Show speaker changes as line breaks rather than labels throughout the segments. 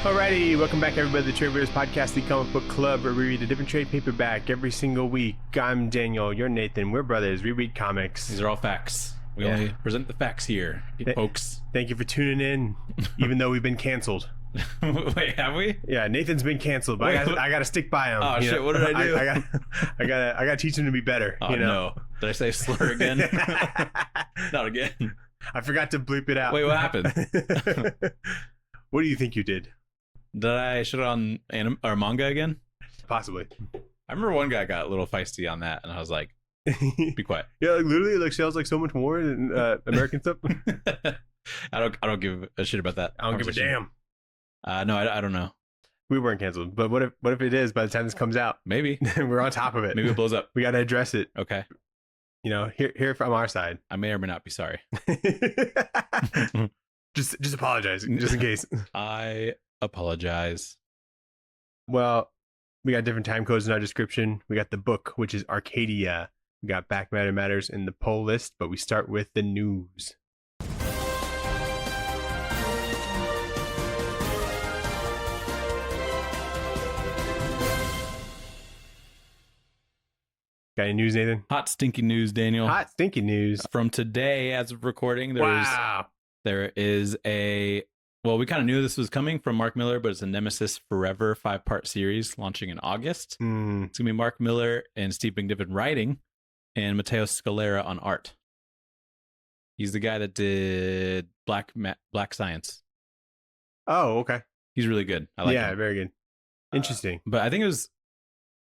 Alrighty, welcome back everybody to the Tradewaiters Podcast, the comic book club where we read a different trade paperback every single week. I'm Daniel, you're Nathan, we're brothers, we read comics.
These are all facts. We only present the facts here, folks.
Thank you for tuning in, even though we've been canceled.
Wait, have we?
Yeah, Nathan's been canceled, but I gotta stick by him.
Oh shit, what did I do?
I gotta teach him to be better.
Oh no, did I say slur again? Not again.
I forgot to bleep it out.
Wait, what happened?
What do you think you did?
Did I shit on anime or manga again?
Possibly.
I remember one guy got a little feisty on that, and I was like, "Be quiet."
Yeah, like literally, like sells like so much more than American stuff.
I don't give a shit about that.
I don't give a damn.
No, I don't know.
We weren't canceled, but what if it is by the time this comes out?
Maybe
we're on top of it.
Maybe it blows up.
We got to address it.
Okay.
You know, hear from our side.
I may or may not be sorry.
just apologize, just in case.
I apologize.
Well, we got different time codes in our description. We got the book, which is Arcadia. We got Back Matter Matters in the poll list, but we start with the news. Got any news, Nathan?
Hot stinky news, Daniel.
Hot stinky news.
From today, as of recording, there is a, well, we kind of knew this was coming from Mark Millar, but it's a Nemesis Forever 5-part series launching in August. It's going to be Mark Millar and Steve McNiven writing and Matteo Scalera on art. He's the guy that did Black Science.
Oh, okay.
He's really good. I like him.
Yeah, very good. Interesting.
But I think it was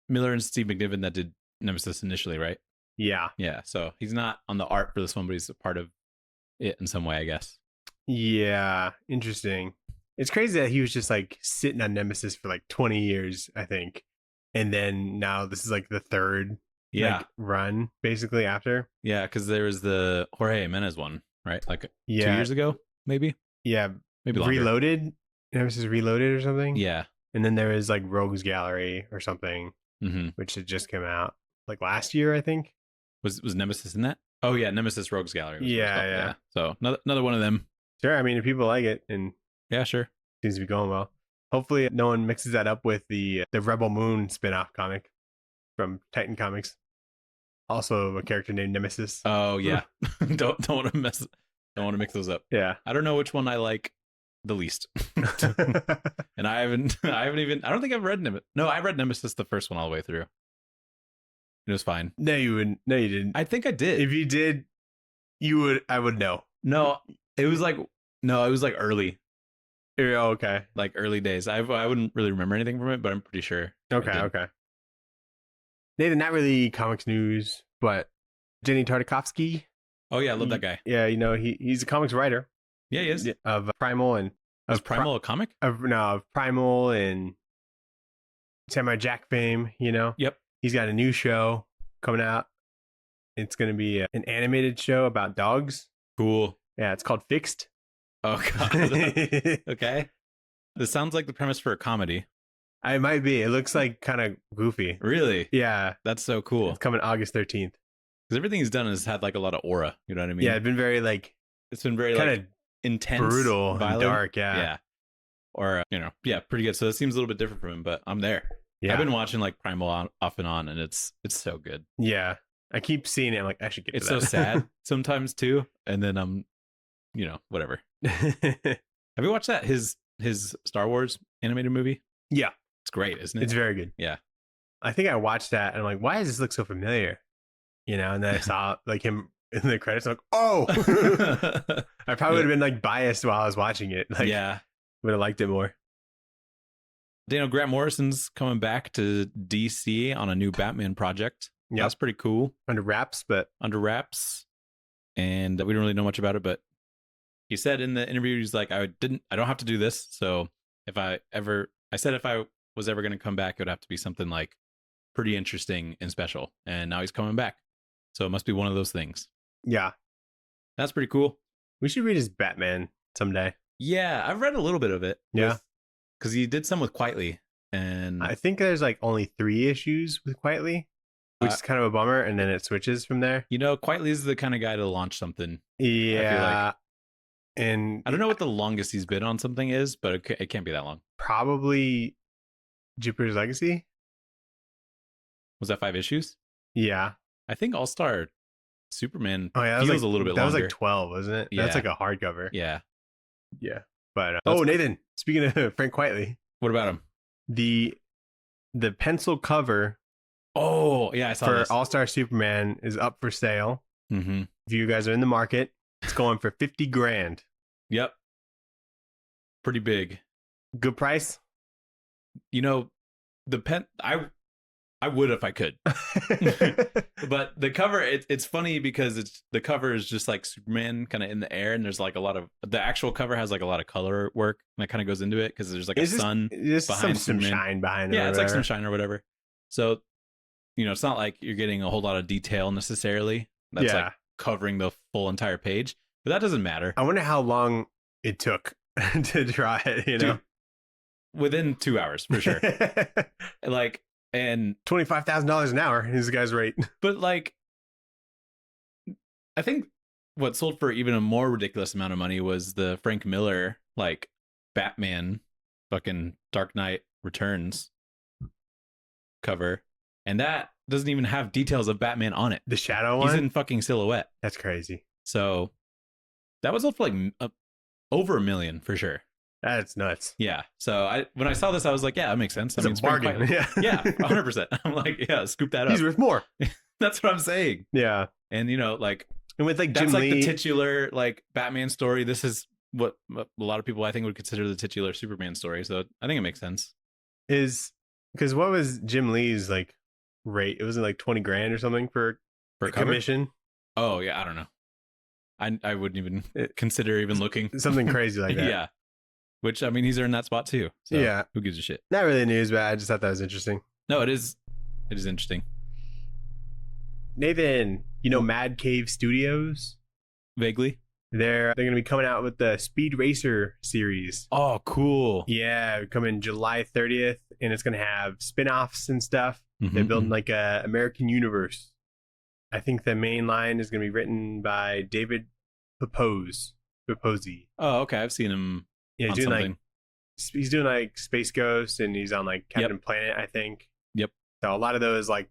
Millar and Steve McNiven that did Nemesis initially, right?
Yeah.
Yeah, so he's not on the art for this one, but he's a part of it in some way, I guess.
Yeah, interesting. It's crazy that he was just like sitting on Nemesis for like 20 years, I think. And then now this is like the third run, basically, after.
Yeah, because there was the Jorge Jimenez one, right? Like 2 years ago, maybe?
Yeah.
Maybe longer.
Reloaded? Nemesis Reloaded or something?
Yeah.
And then there was like Rogues Gallery or something, which had just come out like last year, I think.
Was Nemesis in that? Oh, yeah, Nemesis Rogues Gallery.
Yeah.
So another one of them.
Sure, I mean, if people like it, and
yeah, sure.
Seems to be going well. Hopefully no one mixes that up with the Rebel Moon spin-off comic from Titan Comics. Also a character named Nemesis.
Oh yeah. don't want to mix those up.
Yeah.
I don't know which one I like the least. And I don't think I've read Nemesis. No, I read Nemesis the first one all the way through. It was fine.
No, you wouldn't. No, you didn't.
I think I did.
If you did, I would know.
No, it was like early.
Oh, okay.
Like early days. I wouldn't really remember anything from it, but I'm pretty sure.
Okay. Nathan, not really comics news, but Jenny Tartakovsky.
Oh yeah, I love that guy.
Yeah, you know, he's a comics writer.
Yeah, he is.
Of Primal and
Was Primal a comic?
Of Primal and Samurai Jack fame, you know?
Yep.
He's got a new show coming out. It's going to be an animated show about dogs.
Cool.
Yeah, it's called Fixed.
Oh, God. Okay. This sounds like the premise for a comedy.
It might be. It looks like kind of goofy.
Really?
Yeah.
That's so cool.
It's coming August 13th.
Because everything he's done has had like a lot of aura. You know what I mean?
Yeah, it's been very like...
It's been very
kind
like
of
intense.
Brutal
violent.
And dark, yeah.
Yeah. Or, pretty good. So it seems a little bit different from him, but I'm there. Yeah. I've been watching like Primal off and on, and it's so good.
Yeah. I keep seeing it. I'm like, I should get to that.
It's so sad sometimes too. And then whatever. Have you watched that? His Star Wars animated movie?
Yeah.
It's great, isn't it?
It's very good.
Yeah.
I think I watched that and I'm like, why does this look so familiar? And then I saw like him in the credits. I'm like, oh, I probably would have been like biased while I was watching it. Like, yeah. Would have liked it more.
Daniel, Grant Morrison's coming back to DC on a new Batman project. Yeah. That's pretty cool.
Under wraps.
And we don't really know much about it, but he said in the interview, he's like, I don't have to do this. So if I was ever going to come back, it would have to be something like pretty interesting and special. And now he's coming back. So it must be one of those things.
Yeah.
That's pretty cool.
We should read his Batman someday.
Yeah. I've read a little bit of it.
Yeah.
Because he did some with Quietly. And I
think there's like only 3 issues with Quietly, which is kind of a bummer. And then it switches from there.
Quietly is the kind of guy to launch something.
Yeah. And
I don't know what the longest he's been on something is, but it can't be that long.
probably Jupiter's Legacy.
Was that 5 issues?
Yeah.
I think All-Star Superman
feels
like, a little bit longer.
That was like 12, wasn't it?
Yeah.
That's like a hardcover.
Yeah.
Yeah. But Nathan, speaking of Frank Quitely.
What about him?
The pencil cover.
Oh, yeah, I saw
for
this.
All-Star Superman is up for sale.
Mm-hmm.
If you guys are in the market, it's going for $50,000.
Yep. Pretty big.
Good price.
You know, I would if I could. But the cover, it's funny because the cover is just like Superman kind of in the air, and there's like the actual cover has like a lot of color work, and that kind of goes into it because there's like a sun behind
some shine behind it.
Yeah, it's like some shine or whatever. So, it's not like you're getting a whole lot of detail necessarily. That's like covering the full entire page, but that doesn't matter.
I wonder how long it took to draw it, Dude,
within 2 hours for sure. Like, and
$25,000 an hour is the guy's rate.
But like, I think what sold for even a more ridiculous amount of money was the Frank Miller, like, Batman fucking Dark Knight Returns cover. And that doesn't even have details of Batman on it.
The shadow one?
He's in fucking silhouette.
That's crazy.
So that was up for like over $1 million for sure.
That's nuts.
Yeah. So when I saw this, I was like, yeah, that makes sense.
It's a bargain.
Yeah, 100%. I'm like, yeah, scoop that up.
He's worth more.
That's what I'm saying.
Yeah.
And like,
and with like
that's
Jim
like
Lee,
the titular like Batman story. This is what a lot of people I think would consider the titular Superman story. So I think it makes sense.
Is because what was Jim Lee's like rate? It was like $20,000 or something for a commission.
Oh yeah, I don't know. I wouldn't even consider even looking.
Something crazy like that.
Yeah. Which, I mean, he's earned that spot too. So
yeah.
Who gives a shit?
Not really news, but I just thought that was interesting.
No, it is. It is interesting.
Nathan, Mad Cave Studios?
Vaguely.
They're going to be coming out with the Speed Racer series.
Oh, cool.
Yeah, coming July 30th, and it's going to have spin-offs and stuff.
Mm-hmm,
They're building like a American universe. I think the main line is going to be written by David Paposi.
Oh, okay. I've seen him.
Yeah, he's doing like Space Ghost, and he's on like Captain Planet, I think.
Yep.
So a lot of those like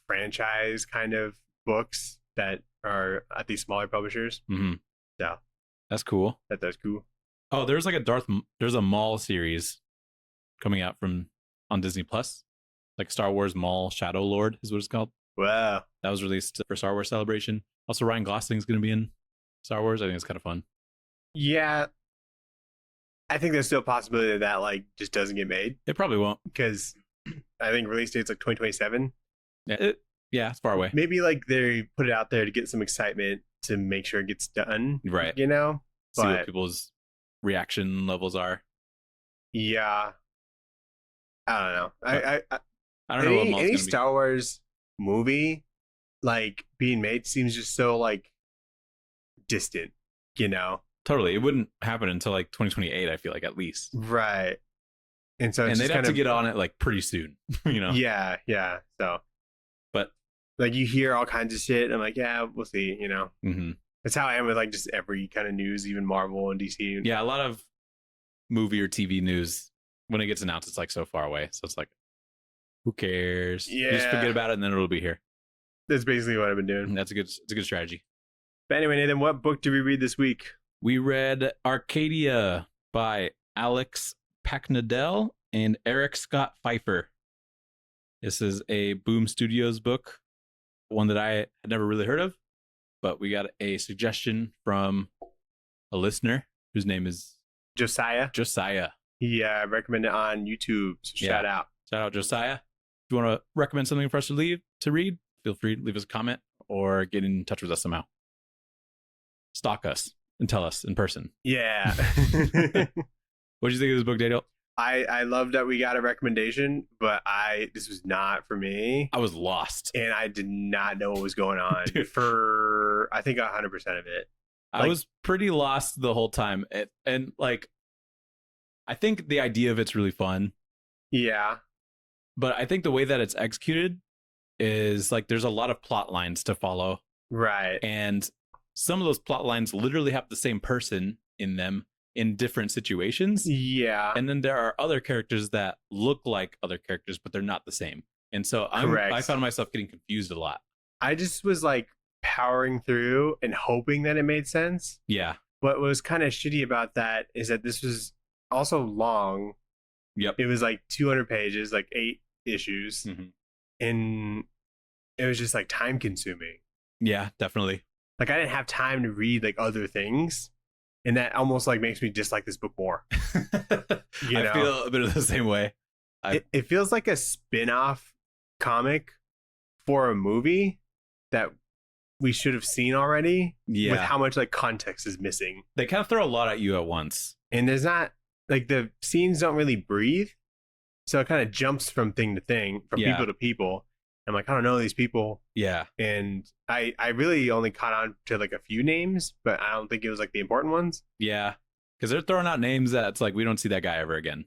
franchise kind of books that are at these smaller publishers.
Mm-hmm.
So
that's cool.
That's cool.
Oh, there's like there's a Maul series coming out on Disney Plus, like Star Wars Maul Shadow Lord is what it's called.
Wow.
That was released for Star Wars Celebration. Also, Ryan Gosling's going to be in Star Wars. I think it's kind of fun.
Yeah. I think there's still a possibility that like just doesn't get made.
It probably won't,
because I think release date's like 2027.
Yeah, it's far away.
Maybe like they put it out there to get some excitement to make sure it gets done.
Right.
See
what people's reaction levels are.
Yeah. I don't know.
I don't know what Maul's
any
gonna
Star Wars movie like being made seems just so like distant,
Totally. It wouldn't happen until like 2028, I feel like, at least.
Right. And so
they'd have to get on it like pretty soon,
Yeah. So,
but
like you hear all kinds of shit. And I'm like, yeah, we'll see,
Mm-hmm.
That's how I am with like just every kind of news, even Marvel and DC.
Yeah, a lot of movie or TV news, when it gets announced, it's like so far away. So it's like, who cares?
Yeah.
You just forget about it and then it'll be here.
That's basically what I've been doing.
It's a good strategy.
But anyway, Nathan, what book did we read this week?
We read Arcadia by Alex Packnadell and Eric Scott Pfeiffer. This is a Boom Studios book, one that I had never really heard of, but we got a suggestion from a listener whose name is
Josiah. He recommended it on YouTube, so shout out.
Shout out, Josiah. If you want to recommend something for us to read, feel free to leave us a comment or get in touch with us somehow. Stalk us and tell us in person.
Yeah.
What did you think of this book, Daniel?
I love that we got a recommendation, but this was not for me.
I was lost.
And I did not know what was going on for, I think, 100% of it.
I was pretty lost the whole time. And like, I think the idea of it's really fun.
Yeah.
But I think the way that it's executed is like, there's a lot of plot lines to follow.
Right.
And some of those plot lines literally have the same person in them in different situations.
Yeah.
And then there are other characters that look like other characters, but they're not the same. And so I found myself getting confused a lot.
I just was like powering through and hoping that it made sense.
Yeah.
What was kind of shitty about that is that this was also long.
Yep.
It was like 200 pages, like 8 issues.
Mm-hmm.
And it was just like time consuming.
Yeah, definitely.
Like I didn't have time to read like other things. And that almost like makes me dislike this book more.
I feel a bit of the same way.
It feels like a spin-off comic for a movie that we should have seen already. Yeah. With how much like context is missing.
They kind of throw a lot at you at once.
And there's not like the scenes don't really breathe. So it kind of jumps from thing to thing, from people to people. I'm like, I don't know these people.
Yeah.
And I really only caught on to like a few names, but I don't think it was like the important ones.
Yeah. Because they're throwing out names that it's like, we don't see that guy ever again.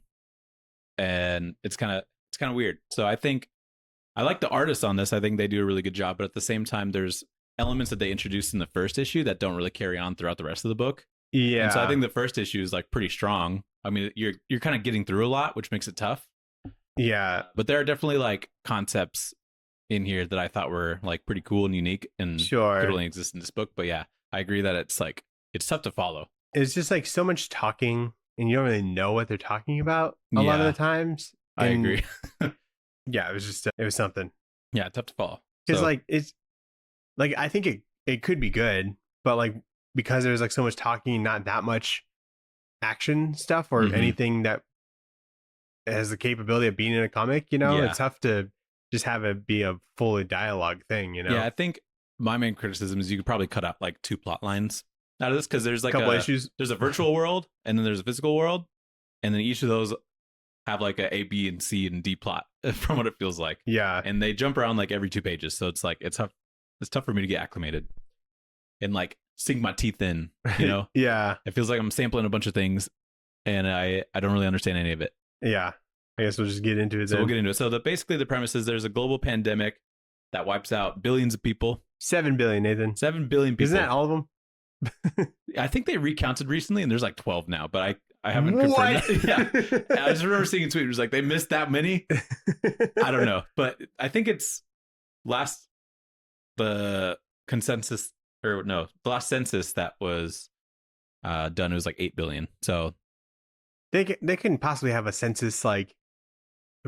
And it's kind of weird. So I think I like the artists on this. I think they do a really good job. But at the same time, there's elements that they introduced in the first issue that don't really carry on throughout the rest of the book.
Yeah.
And so I think the first issue is like pretty strong. I mean, you're kind of getting through a lot, which makes it tough.
Yeah.
But there are definitely like concepts in here that I thought were like pretty cool and unique and could only exist in this book. But yeah, I agree that it's tough to follow.
It's just like so much talking and you don't really know what they're talking about a lot of the times.
I agree.
Yeah, it was something.
Yeah, tough to follow.
Because like it's like I think it could be good, but like because there's like so much talking, not that much action stuff or anything that has the capability of being in a comic, it's tough to just have it be a fully dialogue thing,
Yeah, I think my main criticism is you could probably cut out like 2 plot lines out of this because there's like
couple issues.
There's a virtual world and then there's a physical world, and then each of those have like a B and C and D plot from what it feels like.
Yeah,
and they jump around like every 2 pages, so it's like it's tough for me to get acclimated and like sink my teeth in.
Yeah,
it feels like I'm sampling a bunch of things, and I don't really understand any of it.
Yeah. I guess we'll just get into it.
So we'll get into it. So basically the premise is there's a global pandemic that wipes out billions of people.
7 billion, Nathan.
7 billion people.
Isn't that all of them?
I think they recounted recently, and there's like 12 now, but I haven't confirmed that. Yeah. I just remember seeing a tweet. It was like, they missed that many. I don't know. But I think it's the census that was done, it was like 8 billion. So
they can possibly have a census like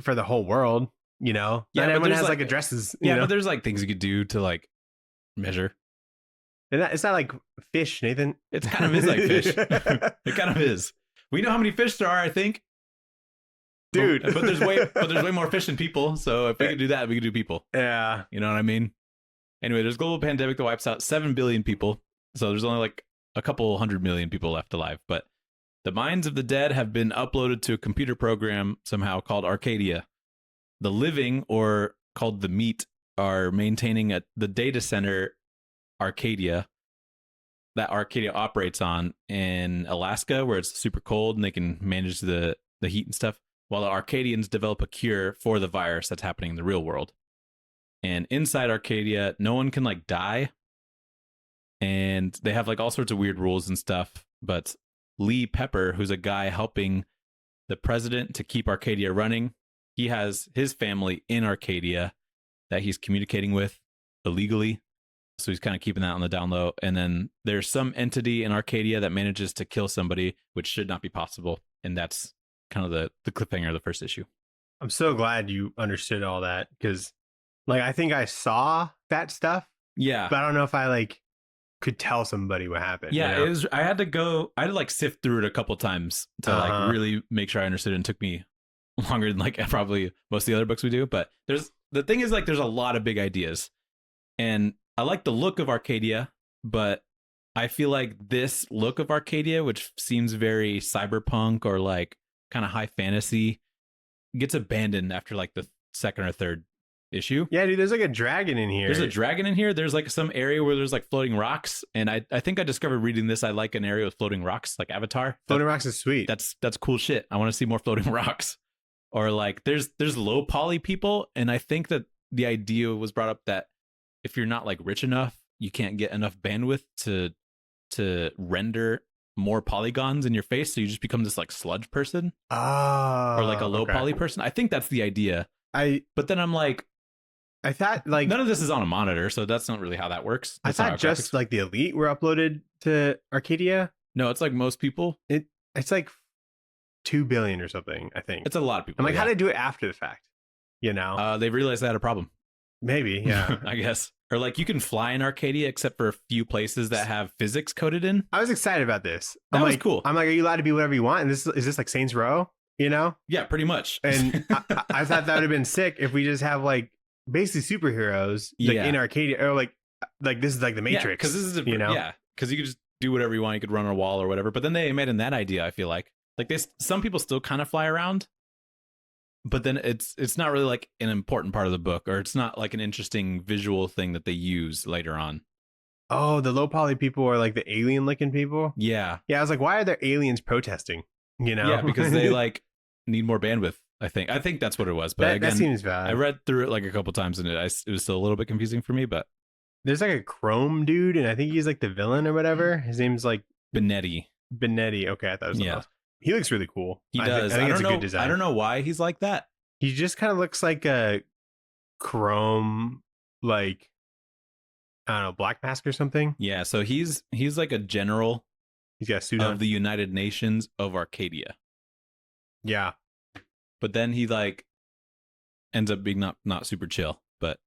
for the whole world, Yeah, not everyone has like addresses.
Yeah, but there's like things you could do to like measure.
And it's not like fish, Nathan.
It kind of is like fish. It kind of is. We know how many fish there are, I think,
dude.
But there's way more fish than people. So if we could do that, we could do people.
Yeah,
you know what I mean. Anyway, there's a global pandemic that wipes out 7 billion people. So there's only like a couple 100 million people left alive, but the minds of the dead have been uploaded to a computer program somehow called Arcadia. The living, or called the meat, are maintaining the data center Arcadia that Arcadia operates on in Alaska, where it's super cold and they can manage the heat and stuff, while the Arcadians develop a cure for the virus that's happening in the real world. And inside Arcadia, no one can like die. And they have like all sorts of weird rules and stuff, but Lee Pepper, who's a guy helping the president to keep Arcadia running, he has his family in Arcadia that he's communicating with illegally. So he's kind of keeping that on the down low. And then there's some entity in Arcadia that manages to kill somebody, which should not be possible. And that's kind of the cliffhanger of the first issue.
I'm so glad you understood all that, because like I think I saw that stuff.
Yeah.
But I don't know if I like could tell somebody what happened.
Yeah, it was. I had to like sift through it a couple times to like really make sure I understood it. And it took me longer than like probably most of the other books we do. But the thing is like there's a lot of big ideas, and I like the look of Arcadia, but I feel like this look of Arcadia, which seems very cyberpunk or like kind of high fantasy, gets abandoned after like the second or third issue.
Yeah, dude, there's like a dragon in here.
There's a dragon in here. There's like some area where there's like floating rocks, and I think I discovered reading this I like an area with floating rocks, like Avatar.
Floating rocks is sweet.
That's cool shit. I want to see more floating rocks. Or like there's low poly people, and I think that the idea was brought up that if you're not like rich enough, you can't get enough bandwidth to render more polygons in your face, so you just become this like sludge person,
or
like a low poly person. I think that's the idea. But then I'm like,
I thought like
none of this is on a monitor, so that's not really how that works.
That's I thought just graphics. Like the elite were uploaded to Arcadia.
No, it's like most people.
It's like 2 billion or something. I think
it's a lot of people.
I'm like, how did they do it after the fact? You know,
they realized they had a problem.
Maybe, yeah,
I guess. Or like you can fly in Arcadia except for a few places that have physics coded in.
I was excited about this.
That was
like,
cool.
I'm like, are you allowed to be whatever you want? And is this like Saints Row? You know?
Yeah, pretty much.
And I thought that would have been sick if we just have like basically superheroes like in Arcadia, or like this is like the Matrix.
Because this is because you could just do whatever you want. You could run on a wall or whatever. But then they made in that idea. I feel like some people still kind of fly around. But then it's not really like an important part of the book, or it's not like an interesting visual thing that they use later on.
Oh, the low poly people are like the alien looking people.
Yeah.
I was like, why are there aliens protesting? You know?
Yeah, because they like need more bandwidth. I think that's what it was. But again,
that seems bad.
I read through it like a couple times, and it was still a little bit confusing for me. But
there's like a Chrome dude, and I think he's like the villain or whatever. His name's like
Benetti.
Okay, I thought it was something else. He looks really cool.
He does. I think it's a good design. I don't know why he's like that.
He just kind of looks like a Chrome, like, I don't know, Black Mask or something.
Yeah, so he's like a general.
He's got a suit
of the United Nations of Arcadia.
Yeah.
But then he like ends up being not super chill. But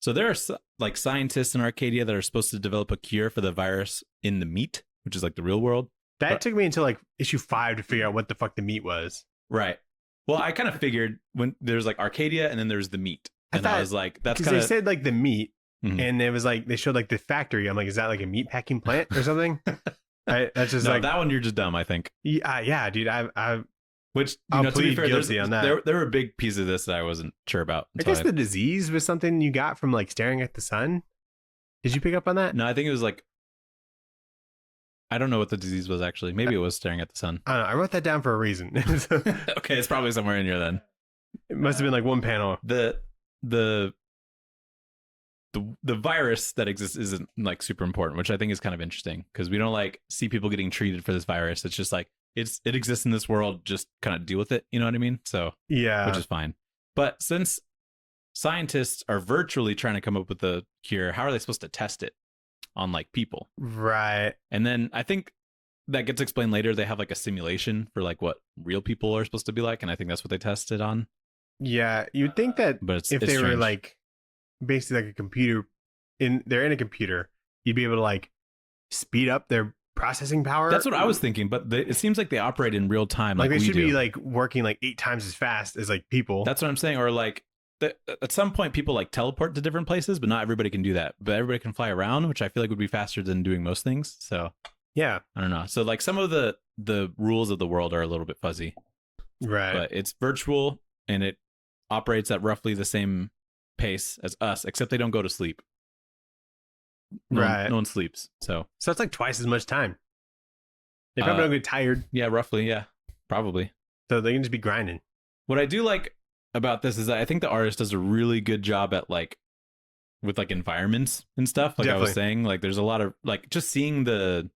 so there are like scientists in Arcadia that are supposed to develop a cure for the virus in the meat, which is like the real world.
That took me until like issue 5 to figure out what the fuck the meat was.
Right. Well, I kind of figured when there's like Arcadia and then there's the meat. And I was like, that's kind of...
they said like the meat, and it was like, they showed like the factory. I'm like, is that like a meat packing plant or something? That's just
no, that one you're just dumb, I think.
Yeah, dude.
Which,
I'll plead guilty on that.
There were a big piece of this that I wasn't sure about.
I guess the disease was something you got from like staring at the sun. Did you pick up on that?
No, I think it was like, I don't know what the disease was actually. Maybe it was staring at the sun.
I don't know. I wrote that down for a reason.
Okay, it's probably somewhere in here then.
It must have been like one panel.
The virus that exists isn't like super important, which I think is kind of interesting because we don't like see people getting treated for this virus. It's just like it exists in this world. Just kind of deal with it. You know what I mean? So
yeah,
which is fine. But since scientists are virtually trying to come up with a cure, how are they supposed to test it on like people?
Right.
And then I think that gets explained later. They have like a simulation for like what real people are supposed to be like, and I think that's what they tested on.
Yeah, you'd think that, but if they were like basically like a computer, they're in a computer, you'd be able to like speed up their processing power.
That's what I was thinking, but it seems like they operate in real time.
Like they should be like working like 8 times as fast as like people.
That's what I'm saying. Or like at some point people like teleport to different places, but not everybody can do that. But everybody can fly around, which I feel like would be faster than doing most things. So
yeah,
I don't know. So like some of the rules of the world are a little bit fuzzy,
right?
But it's virtual and it operates at roughly the same pace as us, except they don't go to sleep. No one sleeps. So
it's like twice as much time. They probably don't get tired.
Yeah, roughly. Yeah, probably.
So they can just be grinding.
What I do like about this is that I think the artist does a really good job at like with like environments and stuff. Like Definitely. I was saying, like there's a lot of like just seeing the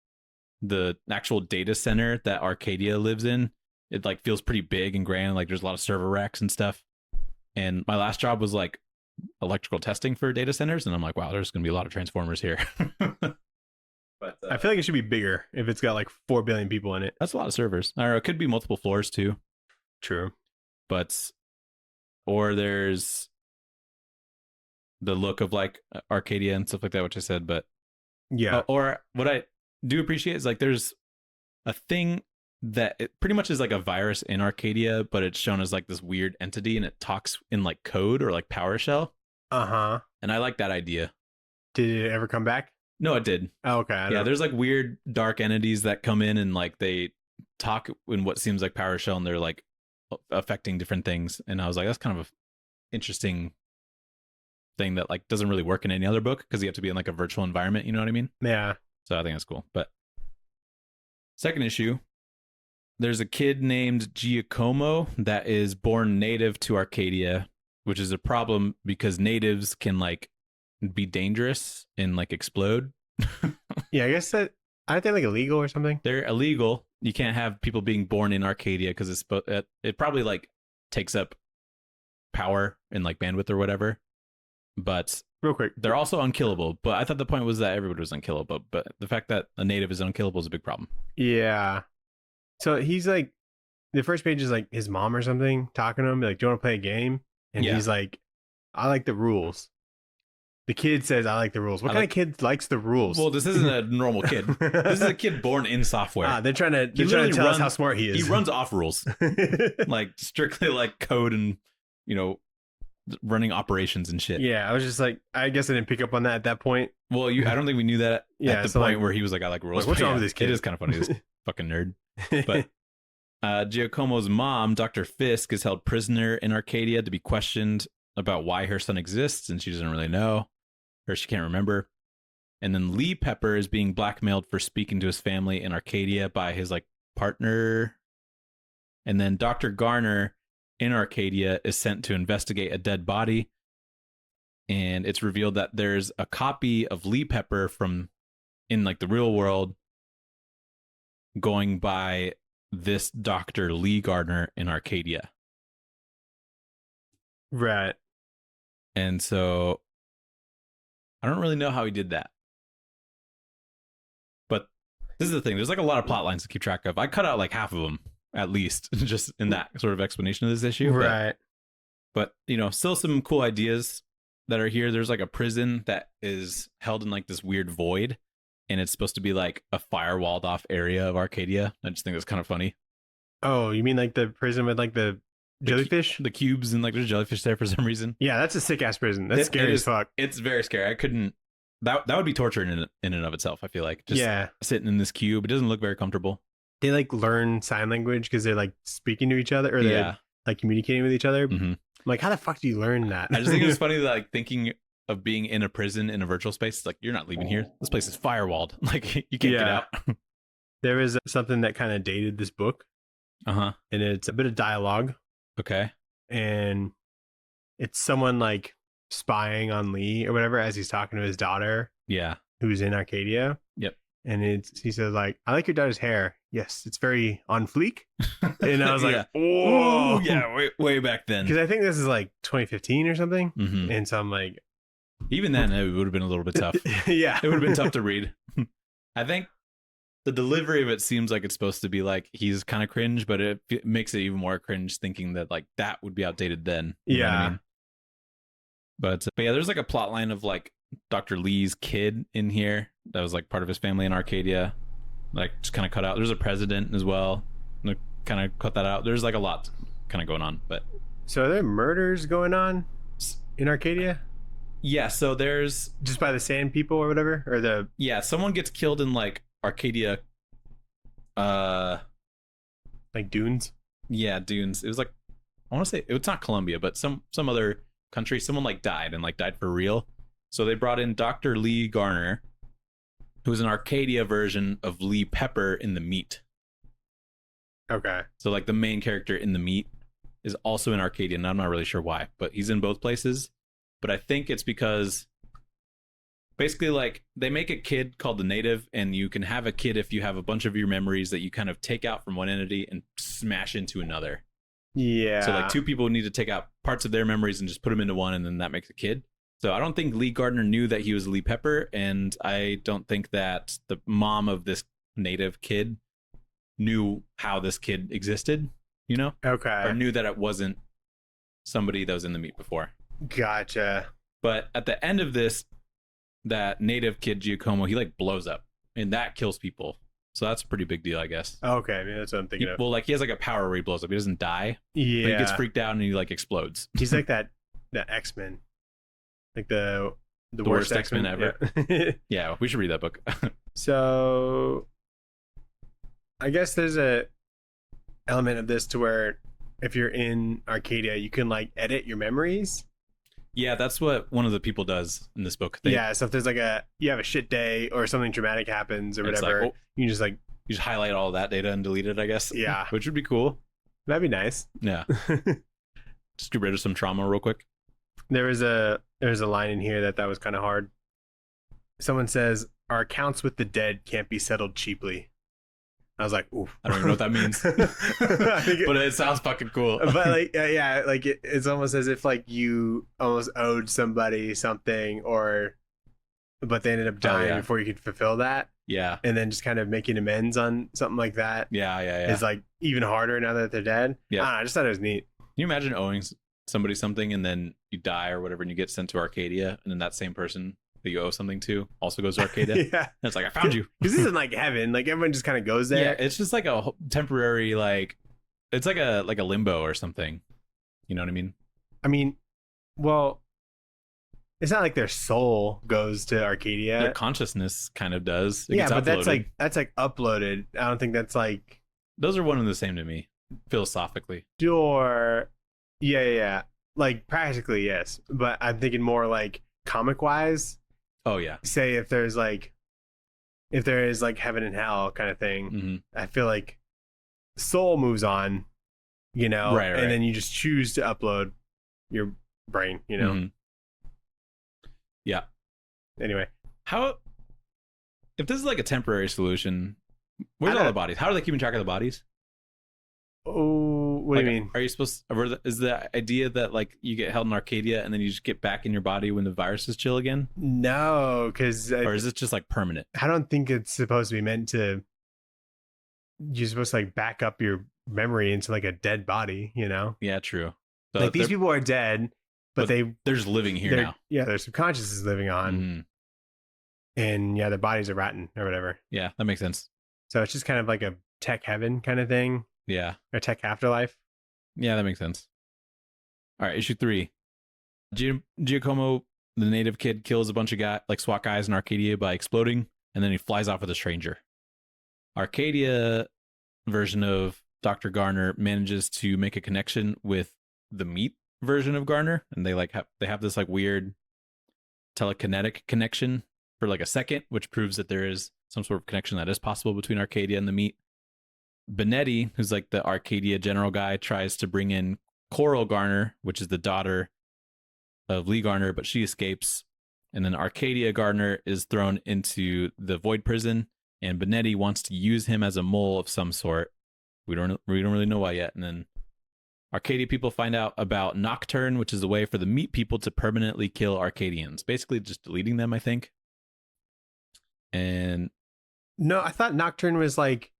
actual data center that Arcadia lives in. It like feels pretty big and grand. Like there's a lot of server racks and stuff. And my last job was like electrical testing for data centers, and I'm like, wow, there's gonna be a lot of transformers here. But
I feel like it should be bigger if it's got like 4 billion people in it.
That's a lot of servers. Or it could be multiple floors too.
True.
But or there's the look of like Arcadia and stuff like that, which I said. But
yeah.
Or what I do appreciate is like there's a thing that it pretty much is like a virus in Arcadia, but it's shown as like this weird entity, and it talks in like code or like PowerShell.
Uh-huh.
And I like that idea.
Did it ever come back?
No, it did.
Oh, okay.
Yeah, there's like weird dark entities that come in and like they talk in what seems like PowerShell, and they're like affecting different things. And I was like, that's kind of an interesting thing that like doesn't really work in any other book because you have to be in like a virtual environment. You know what I mean?
Yeah.
So I think that's cool. But second issue, there's a kid named Giacomo that is born native to Arcadia, which is a problem because natives can like be dangerous and like explode.
Yeah, I guess that Aren't they like illegal or something?
They're illegal. You can't have people being born in Arcadia because it probably like takes up power and like bandwidth or whatever. But
real quick,
they're also unkillable. But I thought the point was that everybody was unkillable. But the fact that a native is unkillable is a big problem.
Yeah. So he's like, the first page is like his mom or something talking to him, like, "Do you want to play a game?" And he's like, "I like the rules." The kid says, "I like the rules." What kind of kid likes the rules?
Well, this isn't a normal kid. This is a kid born in software.
They're trying to tell us how smart he is.
He runs off rules, like strictly like code and, you know, running operations and shit.
Yeah, I was just like, I guess I didn't pick up on that at that point.
Well, I don't think we knew that at the point where he was like, "I like rules."
Like, what's wrong with this kid?
It is kind of funny, this fucking nerd. But Giacomo's mom, Dr. Fisk, is held prisoner in Arcadia to be questioned about why her son exists, and she doesn't really know, or she can't remember. And then Lee Pepper is being blackmailed for speaking to his family in Arcadia by his like partner. And then Dr. Garner in Arcadia is sent to investigate a dead body. And it's revealed that there's a copy of Lee Pepper from in like the real world going by this Dr. Lee Gardner in Arcadia.
Right.
And so I don't really know how he did that. But this is the thing. There's like a lot of plot lines to keep track of. I cut out like half of them, at least, just in that sort of explanation of this issue.
Right.
But you know, still some cool ideas that are here. There's like a prison that is held in like this weird void. And it's supposed to be like a firewalled off area of Arcadia. I just think that's kind of funny.
Oh, you mean like the prison with like the jellyfish?
The cubes and like there's jellyfish there for some reason.
Yeah, that's a sick ass prison. That's scary as fuck.
It's very scary. I couldn't. That would be torture in and of itself. I feel like just sitting in this cube. It doesn't look very comfortable.
They like learn sign language because they're like speaking to each other or they're like communicating with each other.
Mm-hmm.
I'm like, how the fuck do you learn that?
I just think it was funny that like thinking of being in a prison in a virtual space. It's like, you're not leaving here. This place is firewalled. Like you can't get out.
There is something that kind of dated this book.
And
it's a bit of dialogue.
Okay.
And it's someone like spying on Lee or whatever as he's talking to his daughter.
Yeah.
Who's in Arcadia.
Yep.
And he says like, "I like your daughter's hair. Yes, it's very on fleek." And I was like, "Whoa."
Ooh, yeah, way back then.
Because I think this is like 2015 or something.
Mm-hmm.
And so I'm like,
even then it would have been a little bit tough.
Yeah.
It would have been tough to read. I think the delivery of it seems like it's supposed to be like he's kind of cringe, but it makes it even more cringe thinking that like that would be outdated then. You know what I mean? But yeah, there's like a plot line of like Dr. Lee's kid in here that was like part of his family in Arcadia, like just kind of cut out. There's a president as well, kind of cut that out. There's like a lot kind of going on. But
so are there murders going on in Arcadia?
Yeah, so there's
just by the sand people or whatever, or
someone gets killed in like Arcadia,
like dunes.
Yeah, dunes. It was like, I want to say it's not Colombia, but some other country. Someone like died for real. So they brought in Dr. Lee Garner, who was an Arcadia version of Lee Pepper in The Meat.
Okay.
So like the main character in The Meat is also in Arcadia, and I'm not really sure why, but he's in both places. But I think it's because basically like they make a kid called the native, and you can have a kid if you have a bunch of your memories that you kind of take out from one entity and smash into another.
Yeah.
So like two people need to take out parts of their memories and just put them into one, and then that makes a kid. So I don't think Lee Gardner knew that he was Lee Pepper, and I don't think that the mom of this native kid knew how this kid existed, you know?
Okay.
Or knew that it wasn't somebody that was in The Meat before.
Gotcha.
But at the end of this, that native kid Giacomo, he like blows up, and that kills people. So that's a pretty big deal, I guess.
Okay, maybe that's what I'm thinking of.
Well, like he has like a power where he blows up. He doesn't die.
Yeah.
But he gets freaked out and he like explodes.
He's like that X-Men. Like the
worst X-Men ever. Yeah. Yeah, we should read that book.
So I guess there's a element of this to where if you're in Arcadia, you can like edit your memories.
Yeah, that's what one of the people does in this book.
Yeah, so if there's like you have a shit day or something dramatic happens or whatever, like, you just
highlight all that data and delete it, I guess.
Yeah.
Which would be cool.
That'd be nice.
Yeah. Just get rid of some trauma real quick.
There's a line in here that was kind of hard. someone says our accounts with the dead can't be settled cheaply. I was like, oof.
I don't even know what that means. But it sounds fucking cool.
But like, yeah, like it's almost as if like you almost owed somebody something, but they ended up dying before you could fulfill that.
Yeah.
And then just kind of making amends on something like that.
Yeah.
Is like even harder now that they're dead.
Yeah.
I just thought it was neat.
Can you imagine owing somebody something and then you die or whatever and you get sent to Arcadia and then that same person that you owe something to also goes to Arcadia?
Yeah.
And it's like, I found you.
Because this isn't like heaven. Like everyone just kind of goes there.
Yeah, it's just like a temporary, like, it's like a limbo or something. You know what I mean?
I mean, well, it's not like their soul goes to Arcadia.
Their consciousness kind of does.
Yeah, but that's like uploaded. I don't think that's like.
Those are one and the same to me, philosophically.
Sure. Yeah. Like practically, yes. But I'm thinking more like comic wise.
Oh yeah.
Say if there is like heaven and hell kind of thing,
mm-hmm.
I feel like soul moves on,
right.
And then you just choose to upload your brain,
Mm-hmm. Yeah.
Anyway,
if this is like a temporary solution, where's all the bodies? How are they keeping track of the bodies?
Oh, what do you mean?
Are you supposed to, is the idea that like you get held in Arcadia and then you just get back in your body when the viruses chill again?
No, because
or is it just like permanent?
I don't think it's supposed to be meant to. You're supposed to like back up your memory into like a dead body,
Yeah, true. So
like these people are dead, but they're
just living here now.
Yeah, their subconscious is living on,
mm-hmm.
and yeah, their bodies are rotten or whatever.
Yeah, that makes sense.
So it's just kind of like a tech heaven kind of thing.
Yeah,
or tech afterlife.
Yeah, that makes sense. All right, issue 3. Giacomo, the native kid, kills a bunch of SWAT guys in Arcadia by exploding, and then he flies off with a stranger. Arcadia version of Dr. Garner manages to make a connection with the meat version of Garner, and they have this like weird telekinetic connection for like a second, which proves that there is some sort of connection that is possible between Arcadia and the meat. Benetti, who's like the Arcadia general guy, tries to bring in Coral Garner, which is the daughter of Lee Garner, but she escapes. And then Arcadia Garner is thrown into the Void Prison, and Benetti wants to use him as a mole of some sort. We don't really know why yet. And then Arcadia people find out about Nocturne, which is a way for the meat people to permanently kill Arcadians. Basically just deleting them, I think. And
no, I thought Nocturne was like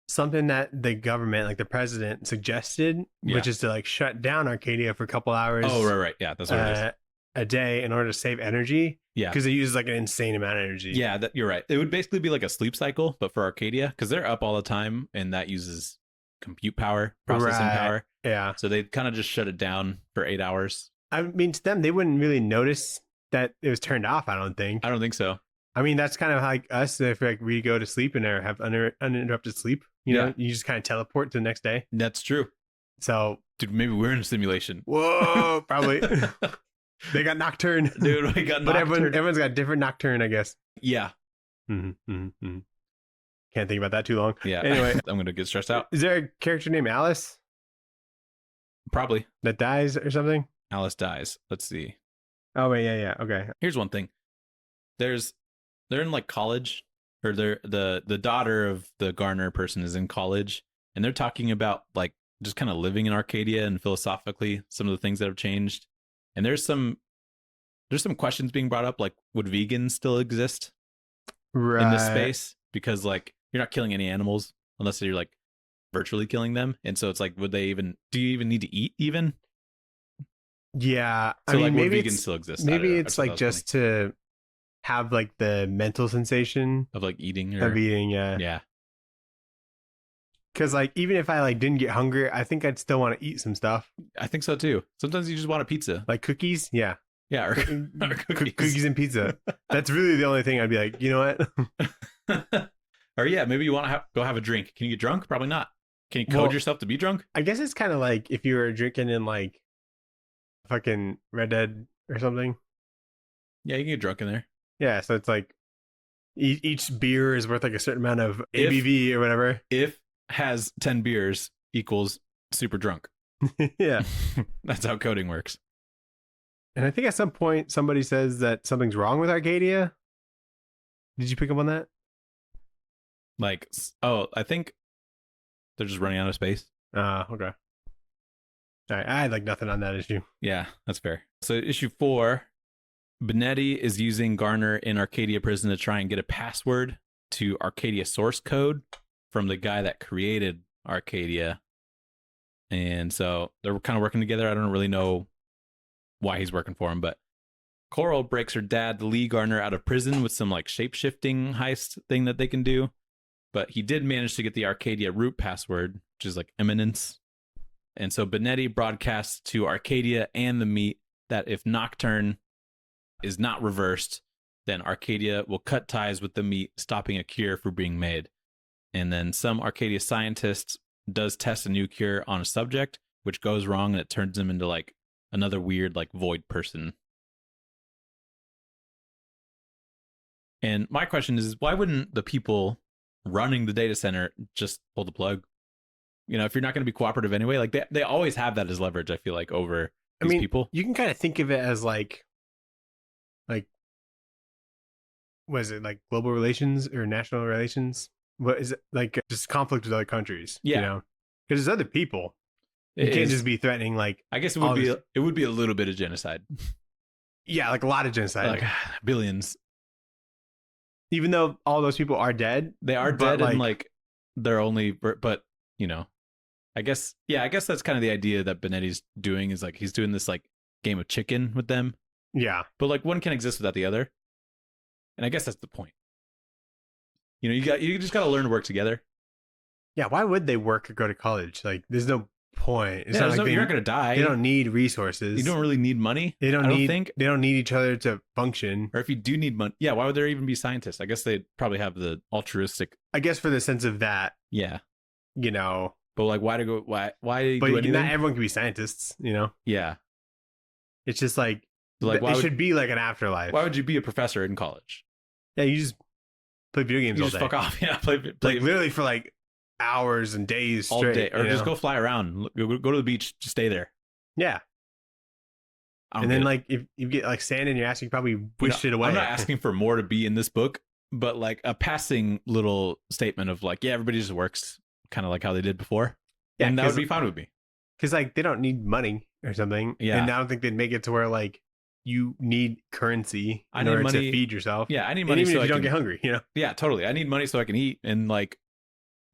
something that the government, like the president, suggested, which is to like shut down Arcadia for a couple hours.
Oh, right. Yeah, that's what it is.
A day in order to save energy.
Yeah.
Because it uses like an insane amount of energy.
Yeah, you're right. It would basically be like a sleep cycle, but for Arcadia, because they're up all the time and that uses compute power, processing power.
Yeah.
So they kind of just shut it down for 8 hours.
I mean, to them, they wouldn't really notice that it was turned off, I don't think.
I don't think so.
I mean, that's kind of like us if like we go to sleep and have uninterrupted sleep. You know, you just kind of teleport to the next day.
That's true.
So,
dude, maybe we're in a simulation.
Whoa, probably. They got Nocturne.
Dude, we got Nocturne.
But everyone's got different Nocturne, I guess.
Yeah.
Can't think about that too long.
Yeah.
Anyway.
I'm going to get stressed out.
Is there a character named Alice?
Probably.
That dies or something?
Alice dies. Let's see.
Oh, wait, yeah. Okay.
Here's one thing. They're in like college, or the daughter of the Garner person is in college, and they're talking about like just kind of living in Arcadia and philosophically some of the things that have changed. And there's some questions being brought up, like would vegans still exist in this space? Because like you're not killing any animals unless you're like virtually killing them, and so it's like, do you even need to eat even?
Yeah,
so I mean, like, maybe vegans still exist.
Maybe it's like just to have like the mental sensation
of like eating.
Yeah. Because like even if I like didn't get hungry, I think I'd still want to eat some stuff.
I think so too. Sometimes you just want a pizza,
like cookies. Yeah,
or
cookies and pizza. That's really the only thing I'd be like, you know
what? Or yeah, maybe you want to go have a drink. Can you get drunk? Probably not. Can you code yourself to be drunk?
I guess it's kind of like if you were drinking in like fucking Red Dead or something.
Yeah, you can get drunk in there.
Yeah, so it's like each beer is worth like a certain amount of ABV or whatever.
If has 10 beers equals super drunk.
Yeah.
That's how coding works.
And I think at some point somebody says that something's wrong with Arcadia. Did you pick up on that?
Like, I think they're just running out of space.
Okay. All right, I had like nothing on that issue.
Yeah, that's fair. So issue 4, Benetti is using Garner in Arcadia prison to try and get a password to Arcadia source code from the guy that created Arcadia. And so they're kind of working together. I don't really know why he's working for him, but Coral breaks her dad, Lee Garner, out of prison with some like shape-shifting heist thing that they can do. But he did manage to get the Arcadia root password, which is like eminence. And so Benetti broadcasts to Arcadia and the meat that if Nocturne is not reversed, then Arcadia will cut ties with the meat, stopping a cure for being made. And then some Arcadia scientist does test a new cure on a subject, which goes wrong, and it turns him into like another weird like void person. And my question is, why wouldn't the people running the data center just pull the plug? You know, if you're not going to be cooperative anyway, like they always have that as leverage, I feel like, over these people.
You can kind of think of it as like, what is it, like global relations or national relations? What is it, like just conflict with other countries?
Yeah.
You know, because there's other people. You can't just be threatening like.
I guess it would be a little bit of genocide.
Yeah, like a lot of genocide.
Like billions.
Even though all those people are dead.
They are dead, and like they're only, but you know, I guess that's kind of the idea that Benetti's doing, is like he's doing this like game of chicken with them.
Yeah.
But like one can exist without the other. And I guess that's the point. You know, you just got to learn to work together.
Yeah, why would they work or go to college? Like there's no point. It's not like
you're not going to die.
They don't need resources.
You don't really need money.
They don't need each other to function.
Or if you do need money, yeah, why would there even be scientists? I guess they'd probably have the altruistic.
I guess for the sense of that.
Yeah.
You know.
But like, why do
anything? Not everyone can be scientists, you know?
Yeah.
It's just like it should be like an afterlife.
Why would you be a professor in college?
Yeah, you just play video games all day.
Just fuck off. Yeah, play
like literally for like hours and days straight. All day.
Or just go fly around. Go to the beach. Just stay there.
Yeah. And then like if you get like sand in your ass, you probably wish it away.
I'm not asking for more to be in this book, but like a passing little statement of like, yeah, everybody just works kind of like how they did before. Yeah, and that would be fine with me.
Because like they don't need money or something. Yeah. And I don't think they'd make it to where like you need currency in order to feed yourself.
Yeah, I need money.
And even if you don't get hungry, you know?
Yeah, totally. I need money so I can eat and like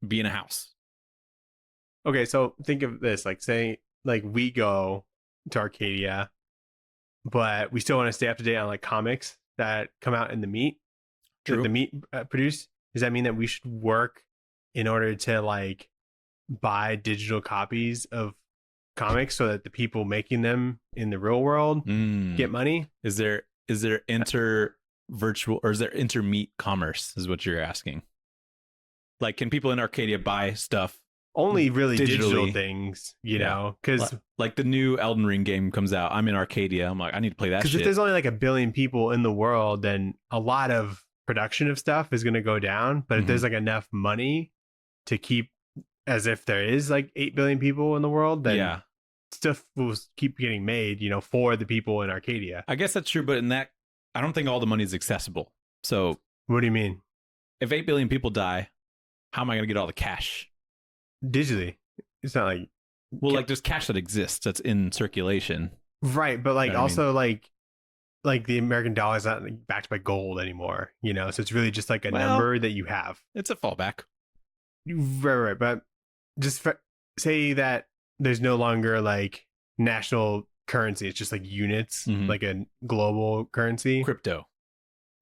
be in a house.
Okay, so think of this, like say like we go to Arcadia, but we still want to stay up to date on like comics that come out in the meat.
True.
That the meat produce. Does that mean that we should work in order to like buy digital copies of comics so that the people making them in the real world get money?
Is there inter meat commerce is what you're asking? Like, can people in Arcadia buy stuff?
Only really digital things, you know, because
like the new Elden Ring game comes out. I'm in Arcadia. I'm like, I need to play that shit.
Because if there's only like 1 billion people in the world, then a lot of production of stuff is going to go down. But if there's like enough money to keep as if there is like 8 billion people in the world, then stuff will keep getting made, you know, for the people in Arcadia.
I guess that's true, but in that, I don't think all the money is accessible. So
what do you mean?
If 8 billion people die, how am I going to get all the cash?
Digitally. It's not like...
Well, like there's cash that exists that's in circulation.
Right, but like you know also like the American dollar is not like backed by gold anymore, you know? So it's really just like a number that you have.
It's a fallback.
Right. But just say that there's no longer like national currency. It's just like units, like a global currency.
Crypto.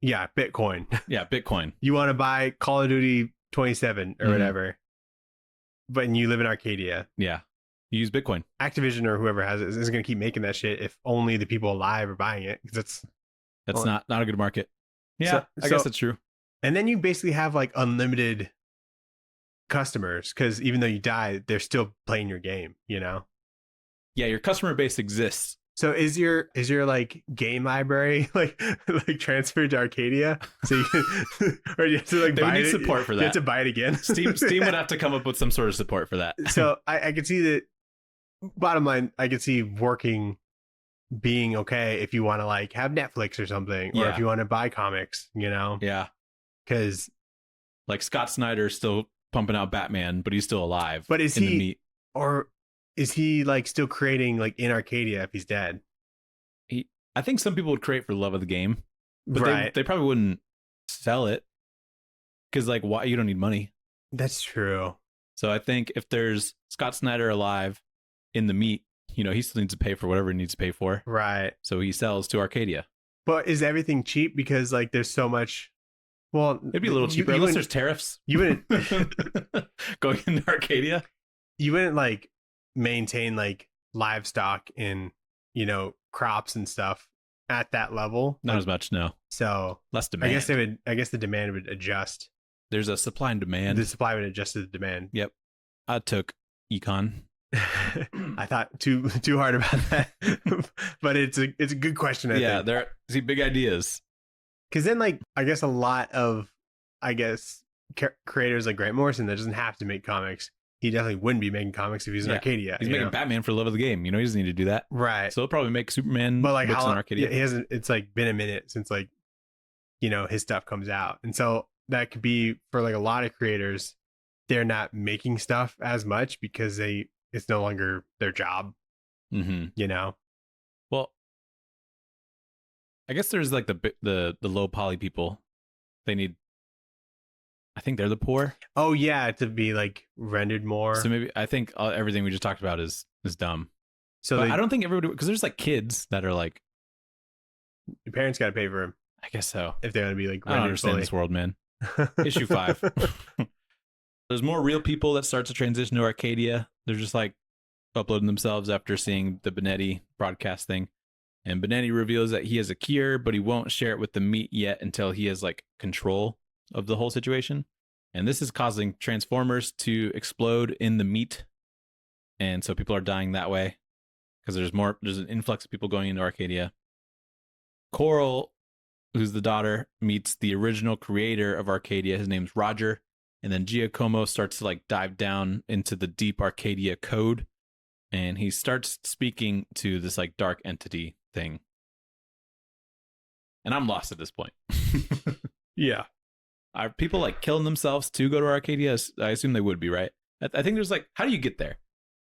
Yeah, Bitcoin.
Yeah, Bitcoin.
You want to buy Call of Duty 27 or whatever, but you live in Arcadia.
Yeah. You use Bitcoin.
Activision or whoever has it is going to keep making that shit if only the people alive are buying it. Because
that's not a good market. Yeah, I guess that's true.
And then you basically have like unlimited customers because even though you die, they're still playing your game, you know?
Yeah, your customer base exists.
So is your like game library like transferred to Arcadia? So you or you have to like
buy it? Support for that.
You have to buy it again.
Steam would have to come up with some sort of support for that.
So I could see that. Bottom line, I could see being okay if you want to like have Netflix or something, or if you want to buy comics, you know?
Yeah.
because
like Scott Snyder's still pumping out Batman, but he's still alive.
But is he, or is he like still creating like in Arcadia if he's dead?
I think some people would create for the love of the game, but they probably wouldn't sell it because like why? You don't need money.
That's true.
So I think if there's Scott Snyder alive in the meat, you know, he still needs to pay for whatever he needs to pay for.
Right.
So he sells to Arcadia.
But is everything cheap because like there's so much? Well,
it'd be a little cheaper unless there's tariffs.
You wouldn't
going into Arcadia.
You wouldn't like maintain like livestock and, you know, crops and stuff at that level.
Not as much, no.
So
less demand.
I guess the demand would adjust.
There's a supply and demand.
The supply would adjust to the demand.
Yep. I took econ.
I thought too hard about that, but it's a good question. I think.
There see big ideas.
Because then, like, I guess a lot of, creators like Grant Morrison that doesn't have to make comics. He definitely wouldn't be making comics if he was in Arcadia.
He's making Batman for the love of the game. You know, he doesn't need to do that.
Right.
So he'll probably make Superman
but like
books in Arcadia.
He hasn't. It's like been a minute since like, you know, his stuff comes out, and so that could be for like a lot of creators. They're not making stuff as much because it's no longer their job.
Mm-hmm.
You know.
Well, I guess there's like the low poly people. They need. I think they're the poor.
Oh yeah, to be like rendered more.
So maybe I think everything we just talked about is dumb.
So
I don't think everybody, because there's like kids that are like,
your parents got to pay for them.
I guess so.
If they're gonna be like,
I don't understand this world, man. Issue 5. There's more real people that start to transition to Arcadia. They're just like uploading themselves after seeing the Benetti broadcast thing. And Benetti reveals that he has a cure, but he won't share it with the meat yet until he has like control of the whole situation. And this is causing transformers to explode in the meat. And so people are dying that way because there's an influx of people going into Arcadia. Coral, who's the daughter, meets the original creator of Arcadia. His name's Roger. And then Giacomo starts to like dive down into the deep Arcadia code. And he starts speaking to this like dark entity thing. And I'm lost at this point.
Yeah.
Are people like killing themselves to go to Arcadia? I assume they would be, right? I think there's like, how do you get there?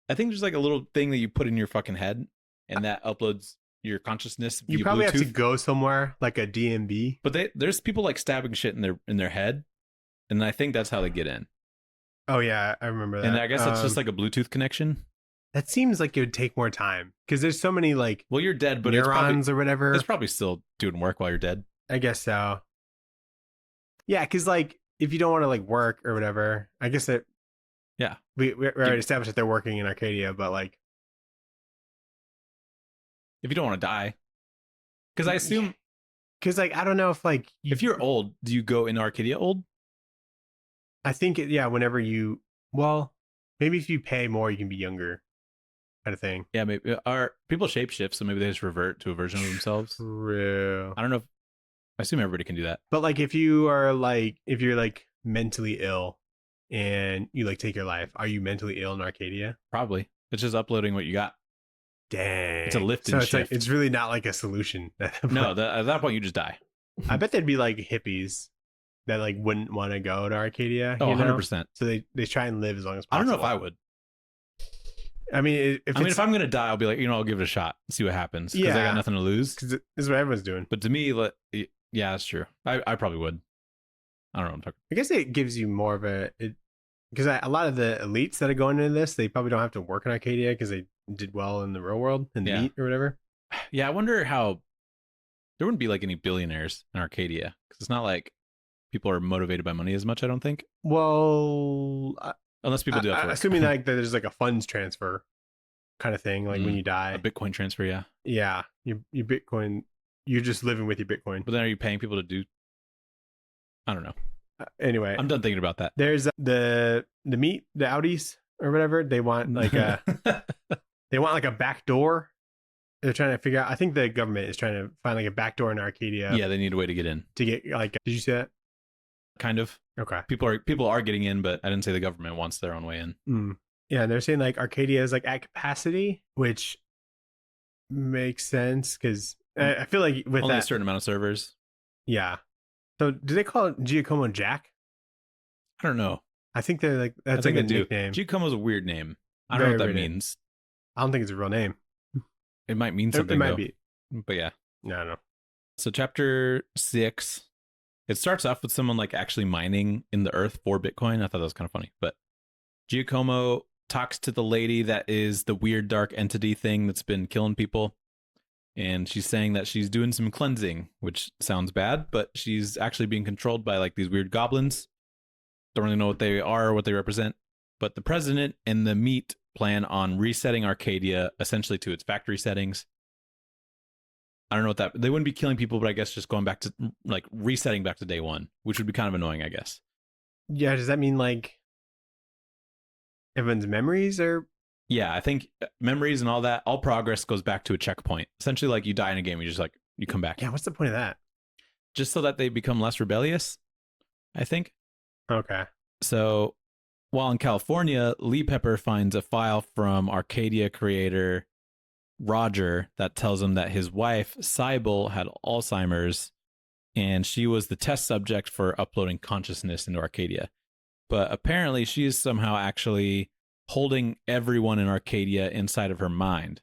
I think there's like a little thing that you put in your fucking head and that uploads your consciousness.
You probably Bluetooth. Have to go somewhere like a DMV.
But there's people like stabbing shit in their head. And I think that's how they get in.
Oh yeah, I remember that.
And I guess that's just like a Bluetooth connection.
That seems like it would take more time because there's so many like
you're dead, but
neurons or whatever.
It's probably still doing work while you're dead.
I guess so. Yeah, because like if you don't want to like work or whatever, I guess that.
Yeah,
we already established that they're working in Arcadia, but like
if you don't want to die, because I assume,
because like I don't know if like
if you're old, do you go in Arcadia old?
I think whenever maybe if you pay more, you can be younger, kind of thing.
Yeah, maybe. Are people shapeshift, so maybe they just revert to a version of themselves?
True.
I don't know. I assume everybody can do that.
But like, if you're like mentally ill and you like take your life, are you mentally ill in Arcadia?
Probably. It's just uploading what you got.
Dang.
It's a lift and shift.
It's really not like a solution.
No, at that point you just die.
I bet there'd be like hippies that like wouldn't want to go to Arcadia.
Oh, 100%.
So they try and live as long as possible.
I don't know if I would.
I mean, if I'm
gonna die, I'll be like, I'll give it a shot, see what happens, because I got nothing to lose.
Because this is what everyone's doing.
But to me, yeah, that's true. I probably would. I don't know what I'm talking.
I guess it gives you more of because a lot of the elites that are going into this, they probably don't have to work in Arcadia because they did well in the real world in the meat or whatever.
Yeah, I wonder how there wouldn't be like any billionaires in Arcadia because it's not like people are motivated by money as much. I don't think.
Well,
unless people do.
Assuming like that there's like a funds transfer kind of thing, like when you die,
a Bitcoin transfer. Yeah.
Yeah, your Bitcoin. You're just living with your Bitcoin.
But then are you paying people to do? I don't know.
Anyway,
I'm done thinking about that.
There's the meat, the Audis or whatever. They want like a back door. They're trying to figure out. I think the government is trying to find like a back door in Arcadia.
Yeah, they need a way to get in.
To get like, did you see that?
Kind of.
Okay.
People are getting in, but I didn't say the government wants their own way in.
Yeah, and they're saying like Arcadia is like at capacity, which makes sense because I feel like with
only a certain amount of servers.
Yeah. So do they call Giacomo Jack?
I don't know.
I think they're like that's like a nickname.
Giacomo's a weird name. I don't know what that means.
I don't think it's a real name.
It might mean something.
It might be.
But yeah.
No, I don't know.
So chapter 6, it starts off with someone like actually mining in the earth for Bitcoin. I thought that was kind of funny. But Giacomo talks to the lady that is the weird dark entity thing that's been killing people. And she's saying that she's doing some cleansing, which sounds bad, but she's actually being controlled by like these weird goblins. Don't really know what they are or what they represent. But the president and the meat plan on resetting Arcadia essentially to its factory settings. I don't know what that... They wouldn't be killing people, but I guess just going back to like resetting back to day one, which would be kind of annoying, I guess.
Yeah, does that mean like everyone's memories are...
Yeah, I think memories and all that, all progress goes back to a checkpoint. Essentially, like you die in a game, you just like, you come back.
Yeah, what's the point of that?
Just so that they become less rebellious, I think.
Okay.
So while in California, Lee Pepper finds a file from Arcadia creator Roger that tells him that his wife, Sybil, had Alzheimer's, and she was the test subject for uploading consciousness into Arcadia. But apparently she is somehow actually holding everyone in Arcadia inside of her mind,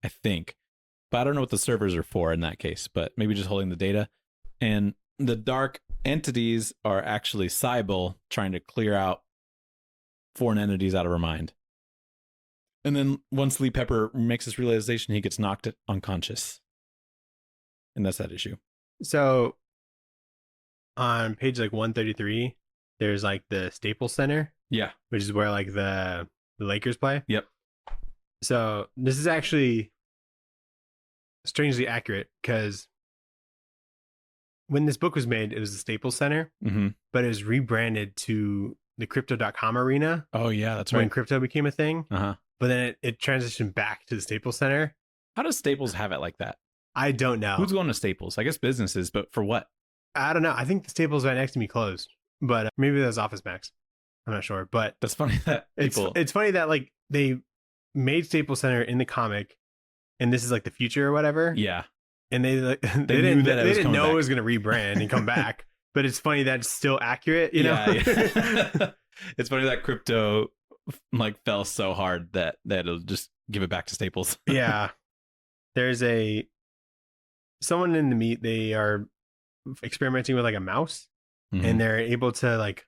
I think. But I don't know what the servers are for in that case, but maybe just holding the data. And the dark entities are actually Sybil trying to clear out foreign entities out of her mind. And then once Lee Pepper makes this realization, he gets knocked unconscious. And that's that issue.
So on page like 133, there's like the Staples Center.
Yeah.
Which is where like the Lakers play.
Yep.
So this is actually strangely accurate because when this book was made, it was the Staples Center, but it was rebranded to the Crypto.com arena.
Oh, yeah, that's
when
right.
crypto became a thing.
Uh-huh.
But then it transitioned back to the Staples Center.
How does Staples have it like that?
I don't know.
Who's going to Staples? I guess businesses, but for what?
I don't know. I think the Staples right next to me closed, but maybe that's Office Max. I'm not sure, but
that's funny that people...
It's funny that like they made Staples Center in the comic, and this is like the future or whatever.
Yeah,
and they didn't know it was going to rebrand and come back. But it's funny that it's still accurate, you know.
Yeah. It's funny that crypto like fell so hard that it'll just give it back to Staples.
Yeah, there's someone in the meet. They are experimenting with like a mouse, and they're able to like